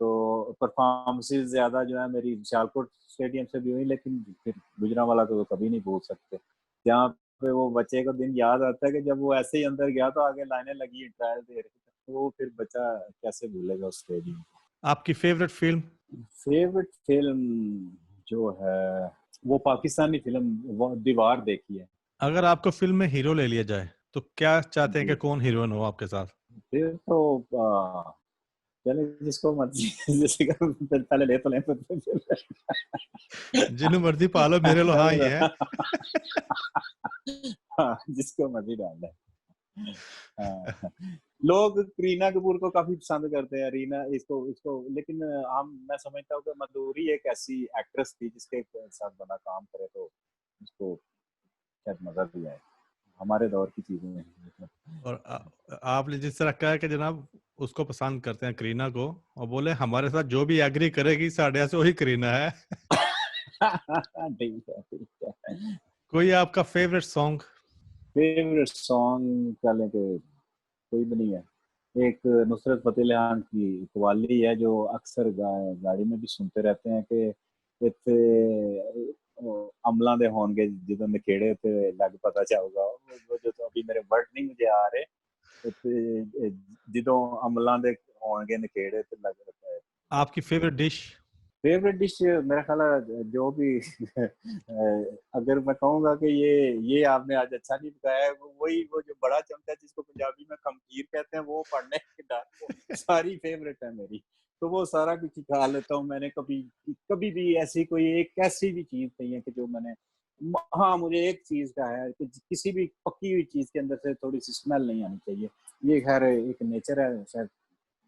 तो परफॉर्मेंसेस ज्यादा जो है मेरी सियालकोट स्टेडियम से भी हुई, लेकिन फिर गुजरांवाला तो कभी नहीं भूल सकते। जहाँ पे वो बच्चे को दिन याद आता है कि जब वो ऐसे ही अंदर गया तो आगे लाइनें लगी ट्रायल दे रही थी, तो वो फिर बच्चा कैसे भूलेगा उस स्टेडियम। आपकी फेवरेट फिल्म? फेवरेट फिल्म जो है वो पाकिस्तानी फिल्म वो दीवार देखी है। अगर आपको फिल्म में हीरो ले लिया जाए तो क्या चाहते हैं कि जी कौन हीरोइन हो आपके साथ? फिर तो चले जिसको मर्जी जैसे पहले ले तो लें जिन्हों मर्जी पालो मेरे लो हाँ ही है। हाँ, जिसको मर्जी डाल दें। हाँ, लोग करीना कपूर को काफी पसंद करते हैं, रीना इसको इसको, लेकिन हम मैं समझता हूँ कि मधुरी एक ऐसी एक्ट्रेस थी जिसके साथ बना काम करे तो उसको शायद मजा भी आए। हमारे दौर की चीजें हैं। और आपने जिस तरह कहा कि जनाब उसको पसंद करते हैं करीना को, और बोले हमारे साथ जो भी एग्री करेगी साढ़े से वही करीना है। ठीक है ठीक है। कोई आपका फेवरेट सॉन्ग? फेवरेट सॉन्ग का लेके कोई भी नहीं है। एक नुसरत फतेह अली खान की कव्वाली है जो अक्सर गाड़ी में भी सुनते रहते हैं कि इत्थे अमला दे होंगे जिदों नखेड़े ते लग पता जाऊगा। वो जो तो अभी मेरे वर्ड नहीं मुझे आ रहे, इत्थे जिदों अमला दे होंगे नखेड़े ते लग पता है। आपकी फेवरेट डिश? फेवरेट डिश मेरा ख्याल है जो भी अगर मैं कहूँगा कि ये आपने आज अच्छा नहीं बताया है, वही वो जो बड़ा चमचा जिसको पंजाबी में खमकीर कहते हैं वो पढ़ने के डर वो सारी फेवरेट है मेरी। तो वो सारा कुछ खा लेता हूँ। मैंने कभी कभी भी ऐसी कोई एक ऐसी भी चीज नहीं है कि जो मैंने हाँ मुझे एक चीज का है कि किसी भी पकी हुई चीज के अंदर से थोड़ी सी स्मेल नहीं आनी चाहिए। ये खैर एक नेचर है शायद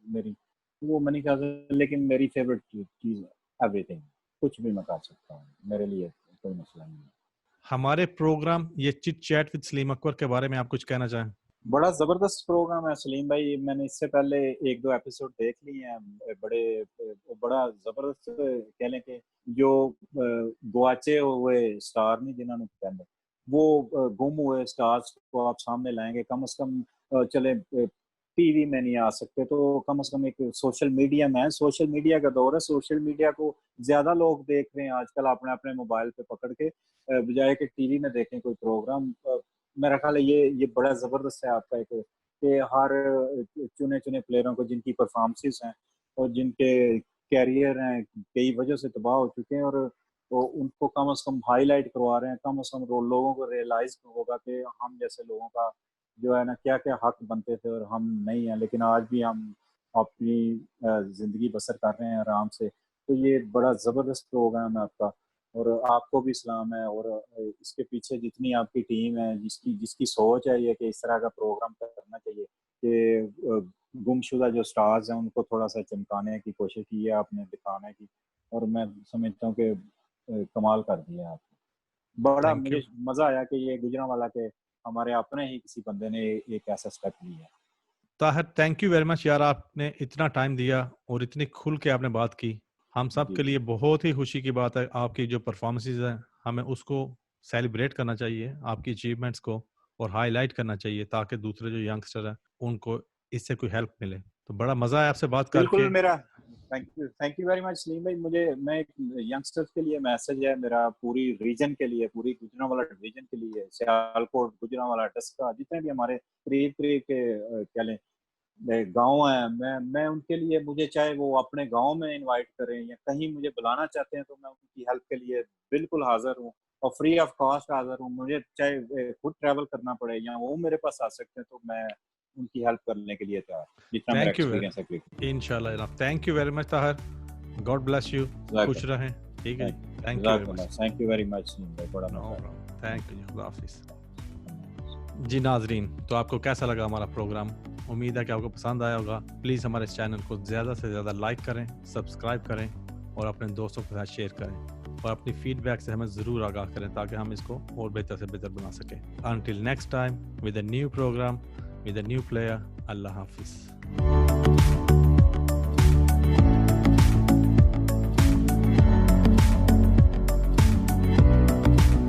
मेरी, वो मैंने कहा, लेकिन मेरी फेवरेट चीज एवरीथिंग, कुछ भी मैं खा सकता हूँ, मेरे लिए कोई मसला नहीं है। हमारे प्रोग्राम ये chit chat with Salim Akbar के बारे में आप कुछ कहना चाहें? बड़ा जबरदस्त प्रोग्राम है सलीम भाई, मैंने इससे पहले एक दो एपिसोड देख लिए हैं। बड़े बड़ा जबरदस्त कह लें कि जो गुआचे हुए स्टार नहीं जिन्होंने कहते वो गुम हुए स्टार्स को आप सामने लाएंगे। कम से कम चले टीवी में नहीं आ सकते तो कम से कम एक सोशल मीडिया में है। सोशल मीडिया का दौर है, सोशल मीडिया को ज्यादा लोग देख रहे हैं आजकल अपने अपने मोबाइल पे पकड़ के, बजाय कि टीवी में देखें कोई प्रोग्राम। मेरा ख्याल है ये बड़ा जबरदस्त है आपका एक कि हर चुने चुने प्लेयरों को जिनकी परफॉर्मेंसेस हैं और जिनके कैरियर हैं कई वजह से तबाह हो चुके हैं, और तो उनको कम से कम हाईलाइट करवा रहे हैं। कम से कम लोगों को रियलाइज होगा कि हम जैसे लोगों का जो है ना क्या क्या हक बनते थे और हम नहीं है, लेकिन आज भी हम अपनी जिंदगी बसर कर रहे हैं आराम से। तो ये बड़ा जबरदस्त प्रोग्राम है आपका, और आपको भी सलाम है। और इसके पीछे जितनी आपकी टीम है जिसकी जिसकी सोच है ये कि इस तरह का प्रोग्राम करना चाहिए कि गुमशुदा जो स्टार्स हैं उनको थोड़ा सा चमकाने की कोशिश की है आपने, दिखाने की, और मैं समझता हूँ कि कमाल कर दिया आपने। बड़ा थैंक यू मुझे मजा आया कि ये गुजरांवाला के हमारे अपने ही किसी बंदे ने एक ऐसा स्टेप लिया। Tahir, thank you very much यार, आपने इतना टाइम दिया और इतनी खुल के आपने बात की। हम सब जी के जी लिए बहुत ही खुशी की बात है, आपकी जो परफॉर्मेंसेस हैं हमें उसको सेलिब्रेट करना चाहिए, आपकी अचीवमेंट्स को, और हाईलाइट करना चाहिए ताकि दूसरे जो यंगस्टर हैं उनको इससे कोई हेल्प मिले। तो बड़ा मजा है आपसे बात बिल्कुल। करके। मेरा thank you very much Salim भाई। मुझे मैं एक यंगस्टर्स के लिए मैसेज है मेरा, पूरी रीजन के लिए, पूरी गुजरांवाला डिवीजन के लिए, सियालकोट गुजरांवाला डस्का जितने भी हमारे करीब करीब के क्या लें गाँव हैं, मैं उनके लिए, मुझे चाहे वो अपने गाँव में इनवाइट करें या कहीं मुझे बुलाना चाहते हैं तो मैं उनकी हेल्प के लिए बिल्कुल हाजिर हूँ और फ्री ऑफ कॉस्ट हाजिर हूँ। मुझे चाहे खुद ट्रैवल करना पड़े या वो मेरे पास आ सकते हैं तो मैं उनकी हेल्प करने के लिए तैयार, जितना मेरा थैंक यू एक्सपीरियंस है क्रिकेट। इंशाल्लाह जनाब, thank you very much Tahir, God bless you, खुश रहें। ठीक है जी, thank you very much. Thank you very much, बड़ा नो मजा प्रॉब्लम, थैंक यू, खुदा हाफिज। जी नाजरीन, तो आपको कैसा लगा हमारा प्रोग्राम? उम्मीद है कि आपको पसंद आया होगा। प्लीज़ हमारे चैनल को ज़्यादा से ज़्यादा लाइक करें, सब्सक्राइब करें और अपने दोस्तों के साथ शेयर करें, और अपनी फीडबैक से हमें ज़रूर आगाह करें ताकि हम इसको और बेहतर से बेहतर बना सकें। Until next time with a new program with a new player, अल्लाह हाफिज़।